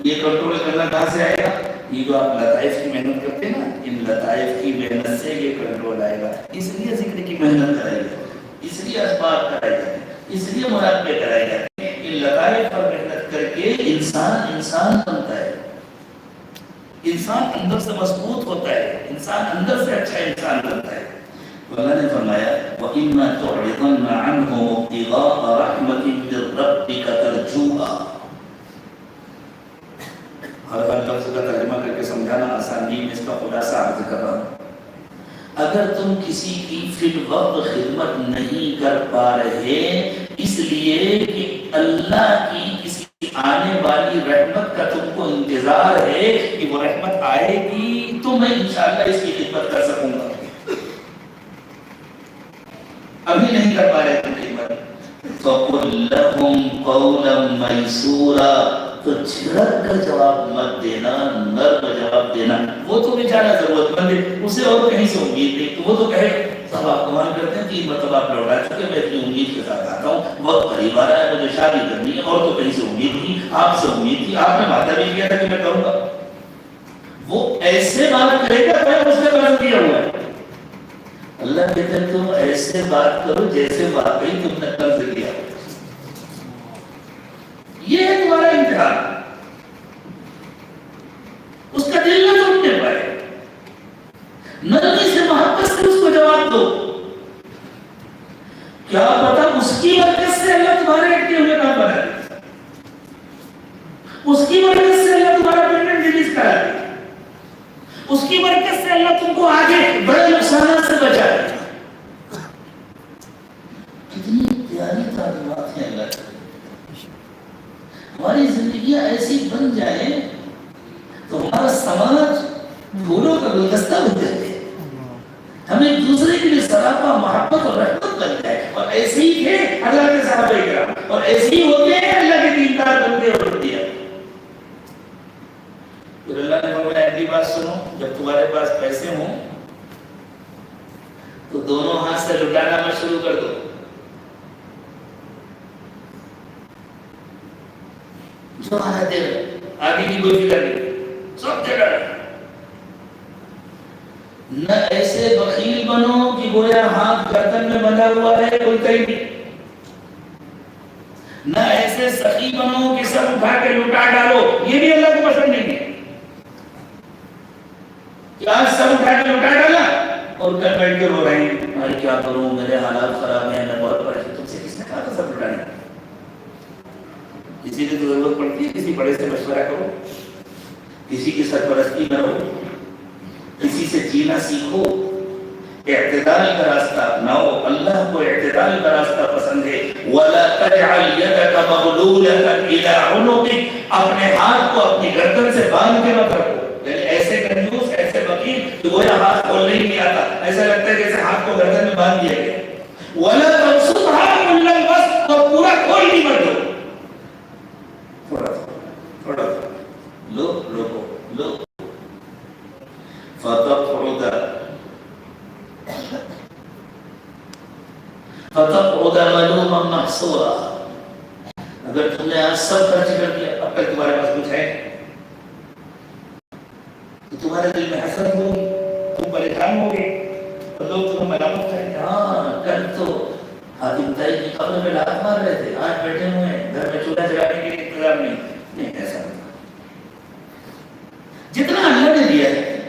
یہ کنٹرول کرنا کہاں سے آئے گا؟ یہ جو آپ لطائف کی محنت کرتے ہیں نا, ان لطائف کی محنت سے یہ کنٹرول آئے گا. اس لیے ذکر کی محنت کرائی جاتی ہے, اس لیے اسباب کرائی جاتے ہیں, اس لیے مراقبے کرائی جاتے ہیں. ان لطائف پر محنت کر کے انسان بنتا ہے, انسان اندر سے مضبوط ہوتا ہے, انسان اندر سے اچھا انسان بنتا ہے. تو اللہ نے فرمایا وَإِمَّا تُعْرِضَنَّ عَنْهُمُ ابْتِغَاءَ رَحْمَةٍ مِّن رَّبِّكَ تَرْجُوهَا. ہر لفظ کا ترجمہ کر کے سمجھانا آسان نہیں, میں اس کا خلاصہ عرض کر رہا ہوں. اگر تم کسی کی فی الوقت خدمت نہیں کر پا رہے اس لیے کہ اللہ کی کسی آنے والی رحمت کا تم کو انتظار ہے کہ وہ رحمت آئے گی تو میں انشاءاللہ اس کی خدمت کر سکوں گا, ابھی نہیں کر پا رہے تم خدمت, فَقُلْ لَهُمْ قَوْلًا مَيْسُورًا. تو جھڑک کر جواب مت دینا, نرم جواب دینا. وہ تو بیچارہ ضرورت مند ہے, اسے اور کہیں سے امید نہیں, تو وہ تو کہے صاحب آپ کمال کرتے ہیں, 3 مرتبہ آپ لوٹا چکے, میں اتنی امید کے ساتھ آتا ہوں, وقت قریب آ رہا ہے, مجھے شادی کرنی ہے, اور تو کہیں سے امید تھی, آپ سے امید تھی, آپ نے وعدہ بھی کیا تھا کہ میں کروں گا. وہ ایسے بات کرے گا میں اس نے قرض کیا ہوا ہے. اللہ کہتے ہیں تم ایسے بات کرو جیسے واقعی تم نے قرض کیا. یہ ہے تمہارا امتحان, اس کا دل نہ ٹوٹنے پائے, نرمی سے محبت سے اس کو جواب دو. کیا پتا اس کی برکت سے اللہ تمہارے اٹکے ہوئے کام بنا دے, اس کی برکت سے اللہ تمہارا پیمنٹ ریلیز کرا دے, اس کی برکت سے اللہ تم کو آگے بڑے نقصانات سے بچا دے. کتنی پیاری تعلیمات ہیں اللہ کی. ہماری زندگیاں ایسی بن جائیں تو ہمارا سماج پھولوں کا گلدستہ بن جائے, ہم ایک دوسرے کے لیے سراپا محبت اور رحمت بن جائے. اور ایسے ہی تھے اللہ کے صحابہ کرام, اور ایسے ہی ہوتے ہیں اللہ کے دیندار بندے اور بندیاں. پھر اللہ نے فرمایا اگلی بات سنو, جب تمہارے پاس پیسے ہوں تو دونوں ہاتھ سے لٹانا میں شروع کر دو. جو آنا دے آگے کی کوئی فکر نہیں, سب دے رہا. نہ ایسے بخیل بنو کہ گویا ہاتھ گردن میں بندھا ہوا ہے کوئی کہیں نہیں, نہ ایسے سخی بنو کہ سب اٹھا کے لٹا ڈالو, یہ بھی اللہ کو پسند نہیں ہے. کہ آج سب اٹھا کے لٹا ڈالا اور کل بیٹھ کے رو رہے ہیں میں کیا کروں, میرے حالات خراب ہیں, میں بہت پریشان. تم سے کس نے کہا تھا سب لٹانے؟ کسی کی تو ضرورت پڑتی ہے, کسی بڑے سے مشورہ کرو, کسی کی سرپرستی کرو, کسی سے جینا سیکھو, اعتدال کا راستہ اپناؤ. اللہ کو اعتدال کا راستہ پسند ہے. وَلَا تَجْعَلْ يَدَكَ مَغْلُولَةً إِلَىٰ عُنُقِكَ. اپنے ہاتھ کو اپنی گردن سے باندھ کے مت رکھو, یعنی ایسے کنجوس ایسے بخیل کہ گویا ہاتھ کھولنے ہی نہیں آتا, ایسا لگتا ہے جیسے ہاتھ کو گردن میں باندھ دیا گیا. وَلَا تَبْسُطْهَا كُلَّ الْبَسْطِ. تو پورا کھول نہیں مت دو, تھوڑا لو. فتقعد ملوما محصورا. اگر تم نے آج سب خرچ کر دیا, اب تک تمہارے پاس کچھ ہے تو تمہارے دل میں حسرت ہوگی, تم پریشان ہوگے, اور لوگ تمہیں ملامت کریں گے. ہاں کل تو حاتم طائی کی قبر میں لات مار رہے تھے, آج بیٹھے ہوئے ہیں گھر میں چولہا جلانے کے لیے انتظام نہیں. ایسا نہیں. جتنا اللہ نے دیا ہے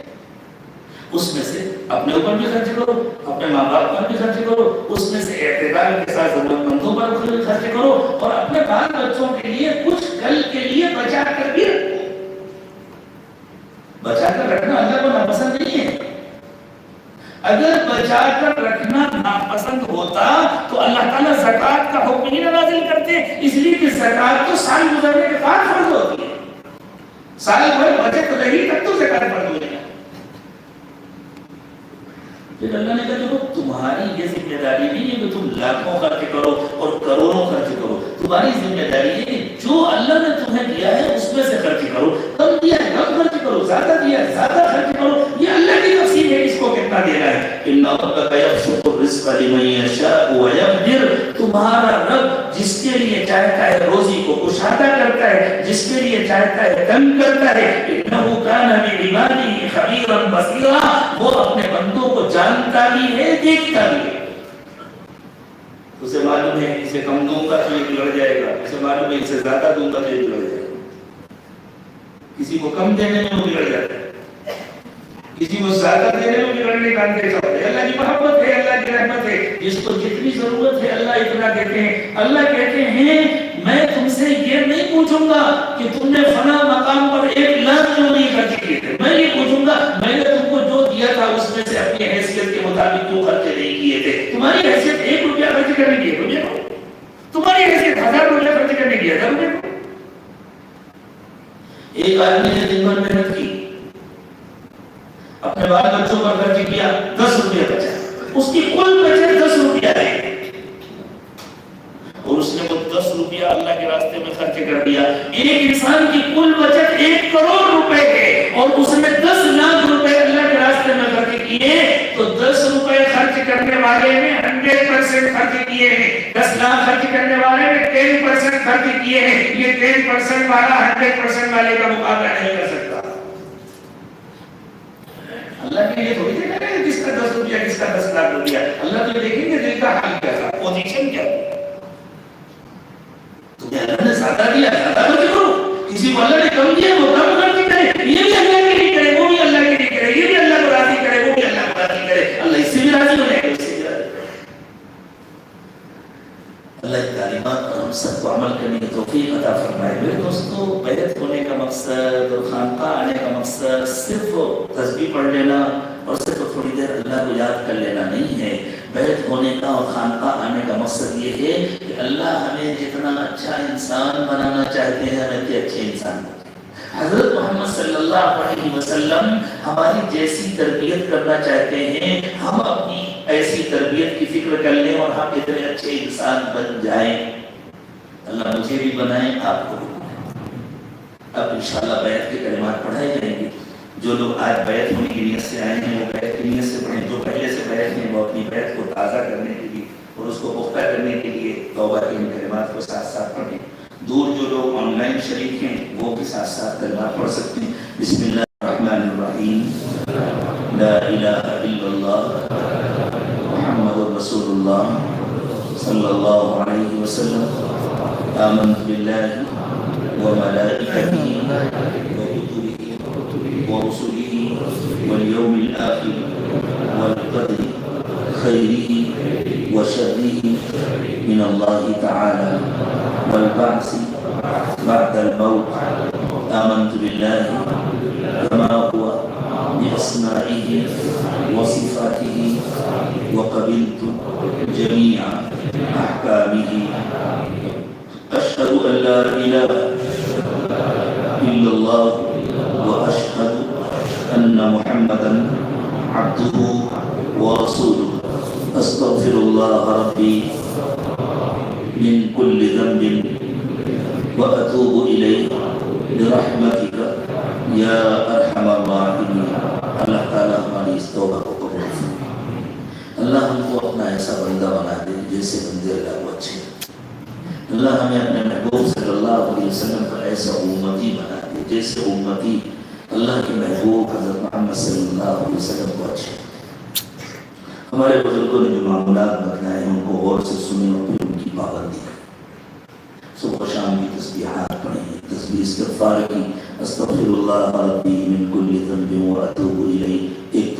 اس میں سے اپنے اوپر بھی خرچ کرو, اپنے ماں باپ پر بھی خرچ کرو, اس میں سے اعتدال کے ساتھ ضرورت اور اپنے بال بچوں کے لیے کچھ کل کے لیے بچا کر بھی رکھو. بچا کر رکھنا اللہ کو ناپسند نہیں ہے. اگر بچا کر رکھنا ناپسند ہوتا تو اللہ تعالیٰ زکوٰۃ کا حکم ہی نہ نازل کرتے، اس لیے کہ زکوٰۃ تو سال گزرنے کے بعد فرض ہوتی ہے. سال بھر بچت رہی تب تو زکوٰۃ فرض ہو جائے. پھر اللہ نے کہا دیکھو تمہاری یہ ذمہ داری نہیں ہے کہ تم لاکھوں خرچ کرو اور کروڑوں خرچ کرو. تمہاری ذمہ داری ہے کہ جو اللہ نے تمہیں دیا ہے اس میں سے خرچ کرو. کم دیا ہے کم خرچ کرو، زیادہ دیا ہے زیادہ خرچ کرو. یہ اللہ کی تقسیم ہے اس کو کتنا دینا ہے. ان ربک یبسط الرزق لمن یشاء ویقدر. تمہارا رب جس کے لیے چاہتا ہے روزی کو کشادہ کرتا ہے، جس کے لیے چاہتا ہے تنگ کرتا ہے. انہ کان بعباده خبیرا بصیرا. وہ اپنے بندوں کو جانتا بھی ہے دیکھتا بھی ہے. اسے معلوم ہے اسے کم دوں گا تو یہ بگڑ جائے گا، اسے معلوم ہے اسے زیادہ دوں گا تو یہ بگڑ جائے گا. کسی کو کم دینے میں وہ بگڑ جاتا ہے، کسی کو زیادہ دینے میں بگڑنے کا اندیشہ ہوتا ہے. اللہ کی محبت ہے، اللہ کی رحمت ہے، جس کو جتنی ضرورت ہے اللہ اتنا دیتے ہیں. اللہ کہتے ہیں میں تم سے یہ نہیں پوچھوں گا کہ تم نے فلاں مقام پر 1 لاکھ کیوں نہیں خرچ کیے تھے. میں یہ پوچھوں گا میں نے تم کو جو دیا تھا اس میں سے اپنی حیثیت کے مطابق کیوں خرچ نہیں کیے تھے. تمہاری حیثیت 1 روپیہ خرچ کرنے کی 1 روپیہ کو، تمہاری حیثیت 1000 روپیہ خرچ کرنے کی 1000 روپیہ کو. ایک آدمی نے دن بھر محنت کی، اپنے بال بچوں پر خرچ کیا، 10 روپیہ بچا. اس کی کل بچت 10 روپیہ ہے اور اس نے وہ 10 روپیہ اللہ کے راستے میں خرچ کر دیا. ایک انسان کی کل بچت 1 کروڑ روپے ہے اور اس نے 10 لاکھ روپے اللہ کے راستے میں خرچ کیے. تو 10 روپے خرچ کرنے والے نے 100% خرچ کیے ہیں، 10 لاکھ خرچ کرنے والے نے 10% خرچ کیے ہیں. یہ 10% والا 100% والے کا مقابلہ نہیں کر سکتا. اللہ کے لیے تھوڑی دیکھا ہے کس کا 10 روپیہ کس کا 10 لاکھ روپیہ. اللہ تو دیکھیں گے دل کا حال کیا تھا، پوزیشن کیا تھی. تمہیں اللہ نے زیادہ دیا زیادہ خرچ کرو، کسی کو اللہ نے کم دیا وہ کم خرچ کرے. یہ بھی اللہ کے لیے کرے، وہ بھی اللہ کے لیے کرے. یہ بھی اللہ کو راضی کرے، وہ بھی اللہ کو راضی کرے. اللہ اس سے بھی راضی ہو جائے گا، اس سے بھی راضی. اللہ کی تعلیمات پر ہم سب کو عمل کرنے کی توفیق عطا فرمائے. میرے دوستو بیعت ہونے کا مقصد اور خانقاہ آنے کا مقصد صرف تسبیح پڑھ لینا اور صرف تھوڑی دیر اللہ کو یاد کر لینا نہیں ہے. بیعت ہونے کا اور خانقاہ آنے کا مقصد یہ ہے کہ اللہ ہمیں جتنا اچھا انسان بنانا چاہتے ہیں ہمیں اتنے اچھے انسان بناتے ہیں. حضرت محمد صلی اللہ علیہ وسلم ہماری جیسی تربیت کرنا چاہتے ہیں، ہم اپنی ایسی تربیت کی فکر کر لیں اور ہم اتنے اچھے انسان بن جائیں. اللہ مجھے بھی بنائیں، آپ کو بھی بنائیں. اب انشاءاللہ بیعت کے کلمات پڑھائے جائیں گے. جو لوگ آج بیعت ہونے کی نیت سے آئے ہیں وہ بیعت کی نیت سے پڑھیں. جو پہلے سے بیعت ہیں وہ اپنی بیعت کو تازہ کرنے کے لیے اور اس کو پختہ کرنے کے لیے توبہ کے ان کلمات کو ساتھ ساتھ پڑھیں. دور جو لوگ آن لائن شریک ہیں وہ بھی ساتھ ساتھ کلمات پڑھ سکتے ہیں. بسم اللہ الرحمن الرحیم. لا الہ الا اللہ محمد رسول اللہ صلی اللہ علیہ وسلم. آمنت باللہ وملائکتہ ورسله واليوم الآخر والقدر خيره وشره من الله تعالى والبعث بعد الموت. آمنت بالله كما هو بأسمائه وصفاته وقبلت جميع أحكامه. أشهد أن لا إله إلا الله وأشهد أن محمدا عبده ورسوله. أستغفر الله ربي من كل ذنب وأتوب إليه برحمتك يا أرحم الراحمين. اللہ تعالیٰ ہماری اس توبہ کو قبول فرمائے. اللہ ہم کو اپنا ایسا بندہ بنا دے جیسے بندے اللہ کو اچھے. اللہ ہمیں اپنے محبوب صلی اللہ علیہ وسلم کا ایسا امتی بنا دے جیسے امتی اللہ کے محبوب حضرت محمد صلی اللہ علیہ وسلم کو اچھے. ہمارے بزرگوں نے جو معاملات بتلائے ہیں ان کو غور سے سنیں اور پھر ان کی پابندی کریں. صبح شام کی تسبیحات پڑھیں، تسبیح استغفار کی. استغفر اللہ ربی من کل ذنب واتوب الیہ. ایک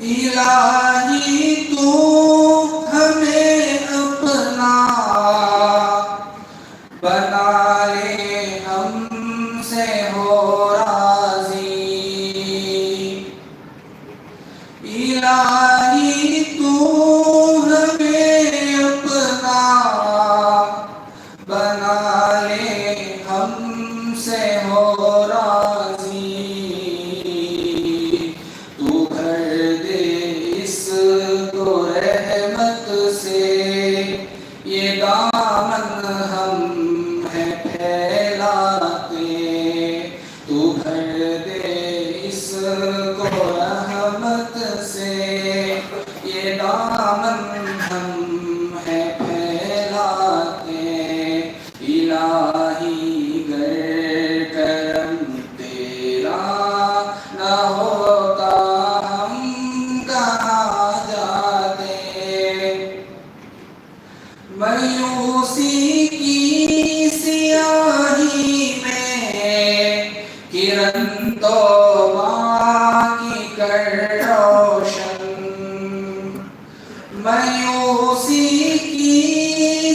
الہی تو ہمیں اپنا بنا لے، ہم سے ہو راضی۔ الہی تو ہمیں اپنا بنا لے، ہم سے ہو راضی۔ تو بھر دے اس کو رحمت سے، یہ دامن ہم ہیں پھیلاتے۔ تو بھر دے اس کو رحمت سے، یہ دامن ہم ہیں پھیلاتے۔ الہی گر کرم تیرا نہ ہوتا ہم کہاں جاتے۔ مایوسی کی سیاہی میں کرن توبہ کی کر روشن۔ مایوسی کی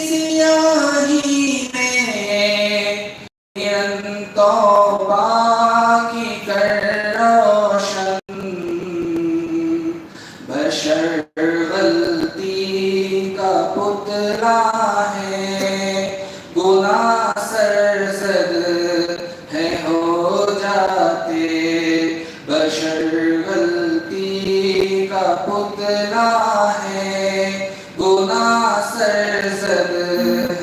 سیاہی میں کرن توبہ کی کر روشن۔ بشر غلطی کا پتلا ہے، گناہ سرزد ہے ہو جاتے۔ بشر غلطی کا پتلا ہے، گناہ سرزد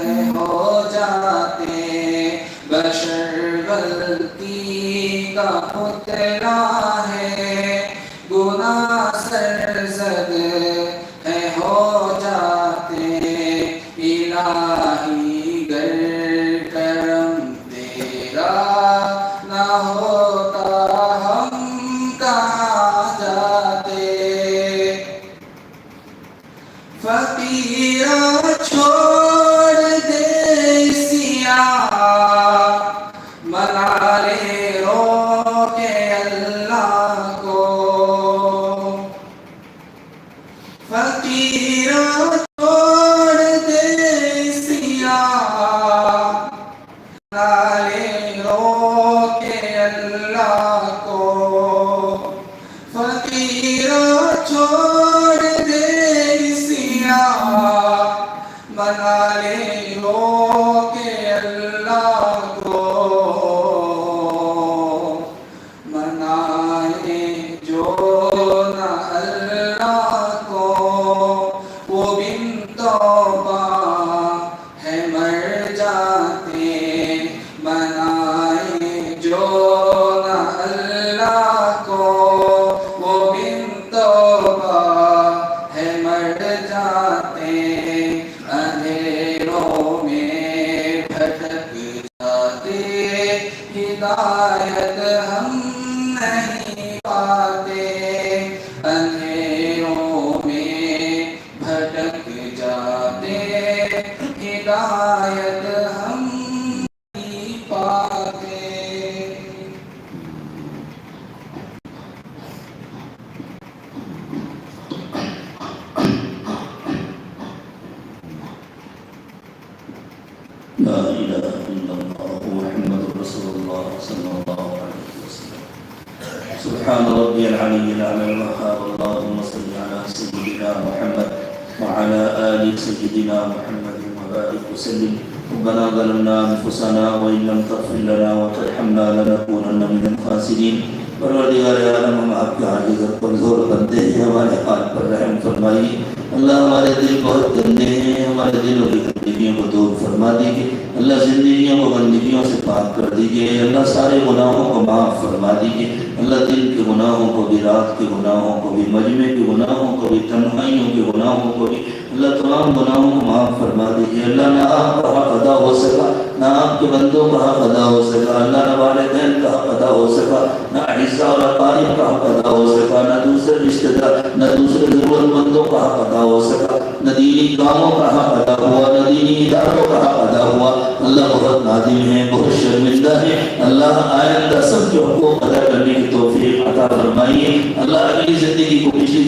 ہے ہو جاتے۔ بشر غلطی کا پتلا ہے، گناہ سرزد ہے ہو جاتے۔ الہی گر کرم تیرا نہ ہوتا ہم کہاں جاتے۔ فقیرہ چھوڑ دے سیاہ، منا لے رو کے اللہ کو۔ فقیرہ چھوڑ دے سیاہ، منا لے رو کے اللہ کو۔ فقیرہ چھوڑ دے سیاہ، منا لے رو کے اللہ کو۔ منائے جو نہ اللہ کو، وہ بن توبہ ہے مر جاتے۔ منائے جو نہ اللہ کو، وہ بن توبہ ہے مر جاتے۔ اندھیروں میں بھٹک جاتے، ہدایت ہم نہیں پاتے۔ اندھیروں میں بھٹک جاتے، ہدایت ہم نہیں پاتے۔ لا إله إلا الله محمد رسول الله صلى الله عليه وسلم. سبحان ربي العلي الأعلى الوهاب. اللهم صل على سيدنا محمد وعلى آل سيدنا محمد وبارك وسلم. ربنا ظلمنا أنفسنا وإن لم تغفر لنا وترحمنا لنكونن من الخاسرين. پروردگار عالم، ہم آپ کے عاجز اور کمزور بندے ہیں، ہمارے حال پر رحم فرمائیے۔ اللہ ہمارے دل بہت گندے ہیں، ہمارے دلوں کی گندگیوں کو دور فرما دیجیے۔ اللہ زندگیوں کو گندگیوں سے پاک کر دیجیے۔ اللہ سارے گناہوں کو معاف فرما دیجیے۔ اللہ دل کے گناہوں کو بھی، رات کے گناہوں کو بھی، مجمع کے گناہوں کو بھی، تنہائیوں کے گناہوں کو بھی، اللہ تمام گناہوں کو معاف فرما دیجیے۔ اللہ نہ آپ کا حق ادا ہو سکا، نہ آپ کے بندوں کا حق ادا ہو سکا، اللہ نہ والدین کا حق ادا ہو سکا، نہ اعزاء اور اقارب کا حق ادا ہو سکا، نہ دوسرے رشتہ دار، نہ دوسرے ضرورت مندوں کا حق ادا ہو سکا، نہ دینی کاموں کا حق ادا ہوا، نہ دینی اداروں کا حق ادا ہوا۔ اللہ بہت نادم ہے، بہت شرمندہ ہے۔ اللہ آئندہ سب کے حقوق ادا کرنے کی توفیق عطا فرمائیے۔ اللہ اگلی زندگی کو پچھلی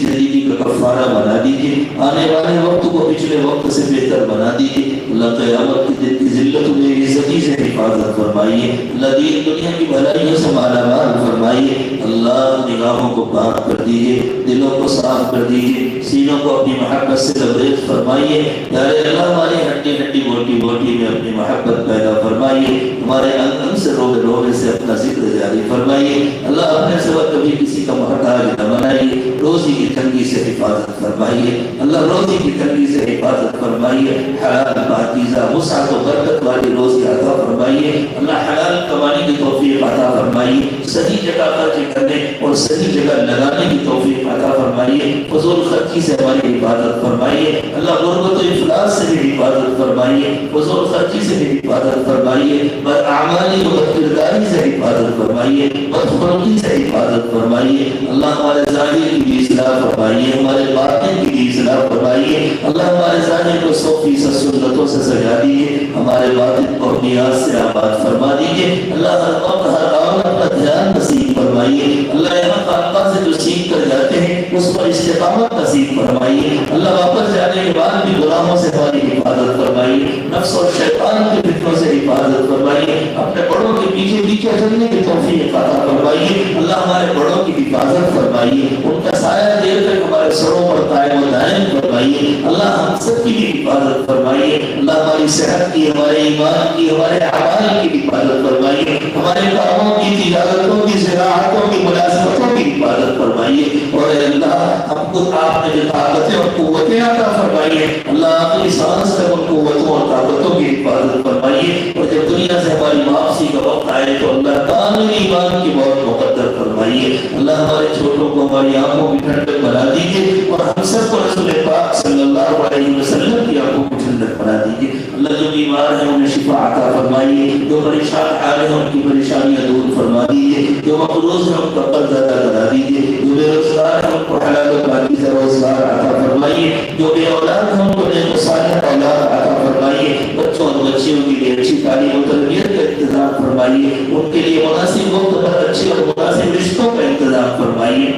دیجیے، آنے والے وقت کو پچھلے وقت سے بہتر بنا دیجیے۔ اللہ قیامت کے دن کی ذلت و عزتی سے حفاظت فرمائیے، اللہ دین دنیا کی بھلائیوں سے مالا مال فرمائیے، اللہ نگاہوں کو پاک کر دیجیے، دلوں کو صاف کر دیجیے، سینوں کو اپنی محبت سے لبریز فرمائیے۔ پیارے اللہ ہماری ہڈی ہڈی بوٹی بوٹی میں اپنی محبت پیدا فرمائیے، ہمارے انگ سے روبے روبے سے اپنا ذکر جاری فرمائیے۔ اللہ اپنے سوا کبھی کسی کا محتاج نہ بنائیے، روزی کی تنگی سے حفاظت فرمائیے، اللہ روزی کی تنگی سے حفاظت فرمائیے، حلال پاکیزہ وسعت و برکت والی روزی عطا فرمائیے، اللہ حلال کمانے کی توفیق عطا فرمائیے، صحیح جگہ خرچ کرنے اور صحیح جگہ لگانے کی توفیق عطا فرمائیے، فضول خرچی سے ہماری حفاظت فرمائیے، اللہ غربت و افلاس سے بھی حفاظت فرمائیے، فضول خرچی سے بھی حفاظت فرمائیے، بدعمالی و بدکرداری سے حفاظت فرمائیے، بدخلقی سے حفاظت فرمائیے، اللہ ہمارے ظاہر کی بھی اصلاح فرمائیے، ہمارے باطن کی بھی اصلاح فرمائیے، اللہ ہمارے ظاہر کو 100% سنتوں سے سجا دیجیے، ہمارے باطن کو نیاز سے آباد فرما دیجیے، اللہ ہر وقت ہر آن اپنا دھیان نصیب فرمائیے، اللہ یہاں خانقاہ سے جو سیکھ کر جاتے ہیں اس پر استقامت نصیب فرمائیے، اللہ واپس جانے کے بعد بھی غلاموں سے ہماری حفاظت فرمائیے، نفس اور شیطان کے فتنوں سے حفاظت فرمائیے، اپنے بڑوں کے پیچھے پیچھے چلنے کی توفیق عطا فرمائیے، اللہ ہمارے بڑوں کی حفاظت فرمائیے، ان کا سایہ دیر تک ہمارے سروں پر قائم و دائم فرمائیے، اللہ ہم سب کی بھی حفاظت فرمائیے، اللہ ہماری صحت کی، ہمارے ایمان کی، ہمارے اعمال کی حفاظت فرمائیے، ہمارے کاموں کی، تجارتوں کی، زراعتوں کی، ملازمتوں کی حفاظت فرمائیے، اور اے اللہ ہم کو آپ نے جو طاقتیں اور قوتیں عطا فرمائیے، اللہ اپنی سانس تک ان قوتوں اور طاقتوں کی حفاظت فرمائیے، اور جب دنیا سے ہماری واپسی کا وقت آئے تو اللہ کامل ایمان کی موت مقدر فرمائیے، اللہ ہمارے چھوٹوں کو ہماری آنکھوں کی ٹھنڈک بنا دیجیے، اور ہم سب کو رسول پاک صلی اللہ علیہ وسلم کی آنکھوں کی ٹھنڈک بنا دیجیے، اللہ جو بیمار ہیں انہیں شفا عطا فرمائیے، جو پریشان حال ہیں ان کی پریشانیاں دور فرما دیجیے، جو مقروض ہیں ان کا قرض ادا کرا دیجیے، جو بے روزگار ہیں ان کو حلال و پاکیزہ روزگار عطا فرمائیے، جو بے اولاد ہیں ان کو نیک و صالح اولاد عطا فرمائیے، بچوں اور بچیوں کے لیے اچھی تعلیم و تربیت کا انتظام فرمائیے، ان کے لیے مناسب وقت پر اچھے اور مناسب رشتوں کا انتظام فرمائیے،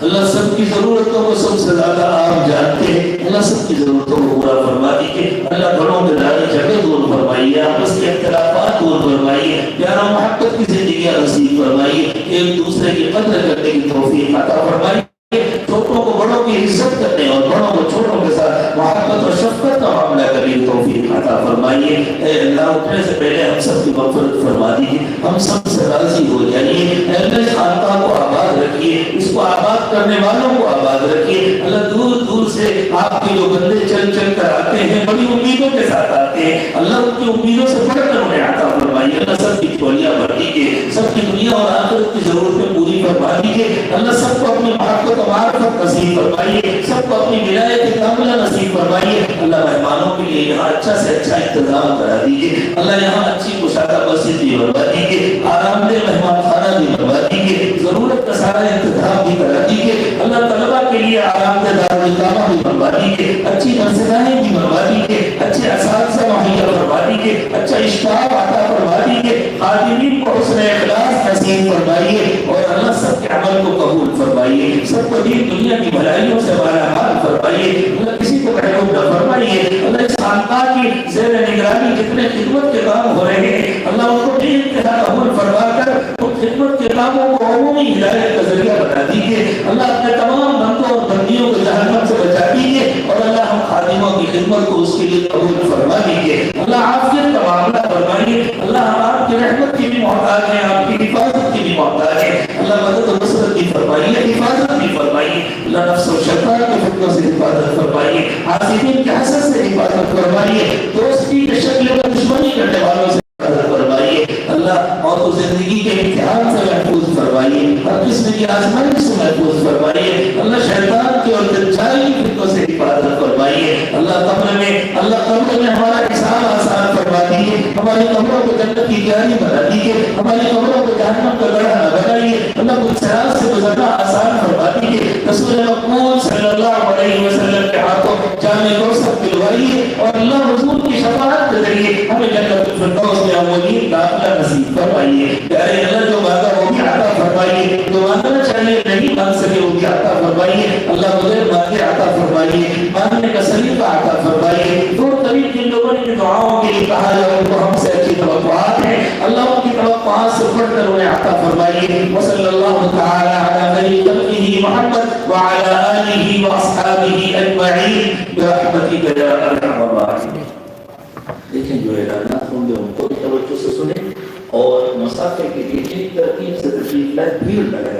اللہ سب کی ضرورتوں کو سب سے زیادہ آپ جانتے ہیں، اللہ سب کی ضرورتوں کو پورا فرما دیجیے، اللہ گھروں میں لڑائی جھگڑے دور فرمائیے، آپس کے اختلافات دور فرمائیے، پیار و محبت کی زندگیاں نصیب فرمائیے، ایک دوسرے کی قدر کرنے کی توفیق عطا فرمائیے، چھوٹوں کو بڑوں کی عزت کرنے اور بڑوں کو چھوٹوں کے ساتھ محبت اور شفقت کا معاملہ کرنے کی توفیق عطا فرمائیے، اے اللہ اٹھنے سے پہلے ہم سب کی مغفرت فرما دیجیے، ہم سب سے راضی ہو جائیے، اے اللہ اس خانقاہ کو آباد رکھیے، اس کو آباد کرنے والوں کو آباد رکھیے، اللہ دور دور سے آپ کے جو بندے چل چل کر آتے ہیں بڑی امیدوں کے ساتھ آتے ہیں، اللہ ان کی امیدوں سے بڑھ کر انہیں عطا فرمائیے، اللہ سب کی جھولیاں بھر دیجیے، سب کی دنیا اور آخرت کی ضرورتیں پوری فرما دیجیے، اللہ سب کو اپنی محبت و معرفت نصیب فرمائیے، سب کو اپنی ولایت کاملہ نصیب فرمائیے، اللہ مہمانوں کے لیے یہاں اچھا سے اچھا انتظام کرا دیجیے، اللہ یہاں اچھی کشادہ مسجد بھی بنوا دیجیے، آرام دہ مہمان خانہ بھی بنوا دیجیے، ضرورت کا سارا انتظام بھی کرا دیجیے، اللہ طلبہ کے لیے آرام دہ دارالکامہ بھی بنوا دیجیے، اچھی درسگاہیں بھی بنوا دیجیے، اچھے اساتذہ مہیا فرما دیجیے، اچھا اسٹاف عطا فرما دیجیے، خادمین کو حسن اخلاص نصیب فرمائیے، اور اللہ سب کے عمل کو قبول فرمائیے، سب کو دین دنیا کی بھلائیوں سے مالا مال فرمائیے، اللہ کسی کو محروم نہ فرمائیے، اللہ اس خانقاہ کی زیر نگرانی جتنے خدمت کے کام ہو رہے ہیں اللہ ان کو بے انتہا قبول فرما کر ان خدمت کے کاموں کو عمومی ہدایت کا ذریعہ بنا دیجیے، اللہ اپنے تمام بندوں اور بندیوں کو جہنم سے بچا دیجیے، اور اللہ ہم خادموں کی خدمت کو اس کے لیے قبول فرما دیجیے، اللہ عافیت کا معاملہ فرمائیے، اللہ ہم آپ کی رحمت کی بھی محتاج ہیں، آپ کی حفاظت کی بھی محتاج ہیں، اللہ مدد و نصرت کی فرمائیے، حفاظت بھی فرمائیے، اللہ نفس و شیطان کے فتنوں سے حفاظت فرمائیے، حاسدین کے حسد سے حفاظت فرمائیے، دوستی کے شکل میں دشمنی کرنے والوں سے حفاظت فرمائیے، اللہ اور تو زندگی کے امتحان سے محفوظ فرمائیے، ہر قسم کی آزمائش سے محفوظ فرمائیے، اللہ شیطان کے اور دجال کی فتنوں سے حفاظت فرمائیے، اللہ قبر میں ہمارا حساب آسان فرما دیجیے، ہماری قبروں کو جنت کی کیاری بنا دیجیے، ہماری قبروں کو جہنم کا گڑھا نہ بنائیے، اللہ کو صراط سے گزرنا آسان فرما دیجیے، رسول مقبول صلی اللہ علیہ وسلم کے ہاتھوں جامع کوثر پلوائیے، اور اللہ حضور کی شفاعت کے ذریعے ہمیں جنت الفردوس میں اولین داخلہ نصیب فرمائیے، پیارے اللہ جو مانگا وہ بھی عطا فرمائیے، جو مانگنا چاہیے نہیں مانگ سکے وہ بھی عطا فرمائیے، فرمائیے، اللہ بغیر مانگے عطا فرمائیے، مانگنے کا سلیقہ عطا فرمائیے۔ دو طریق جن لوگوں نے دعاؤں کے لیے کہا ہے ان کو ہم سے اچھی توقعات ہیں، اللہ ان کی توقعات سے بڑھ کر انہیں عطا فرمائیے۔ وصلی اللہ تعالی علی خیر خلقہ محمد وعلی آلہ واصحابہ اجمعین برحمتک یا ارحم الراحمین۔ دیکھیں جو اعلانات ہوں گے ان کو توجہ سے سنیں اور مسافے کے لیے ایک ترتیب سے تشریف لائیں، بھیڑ نہ لگائیں۔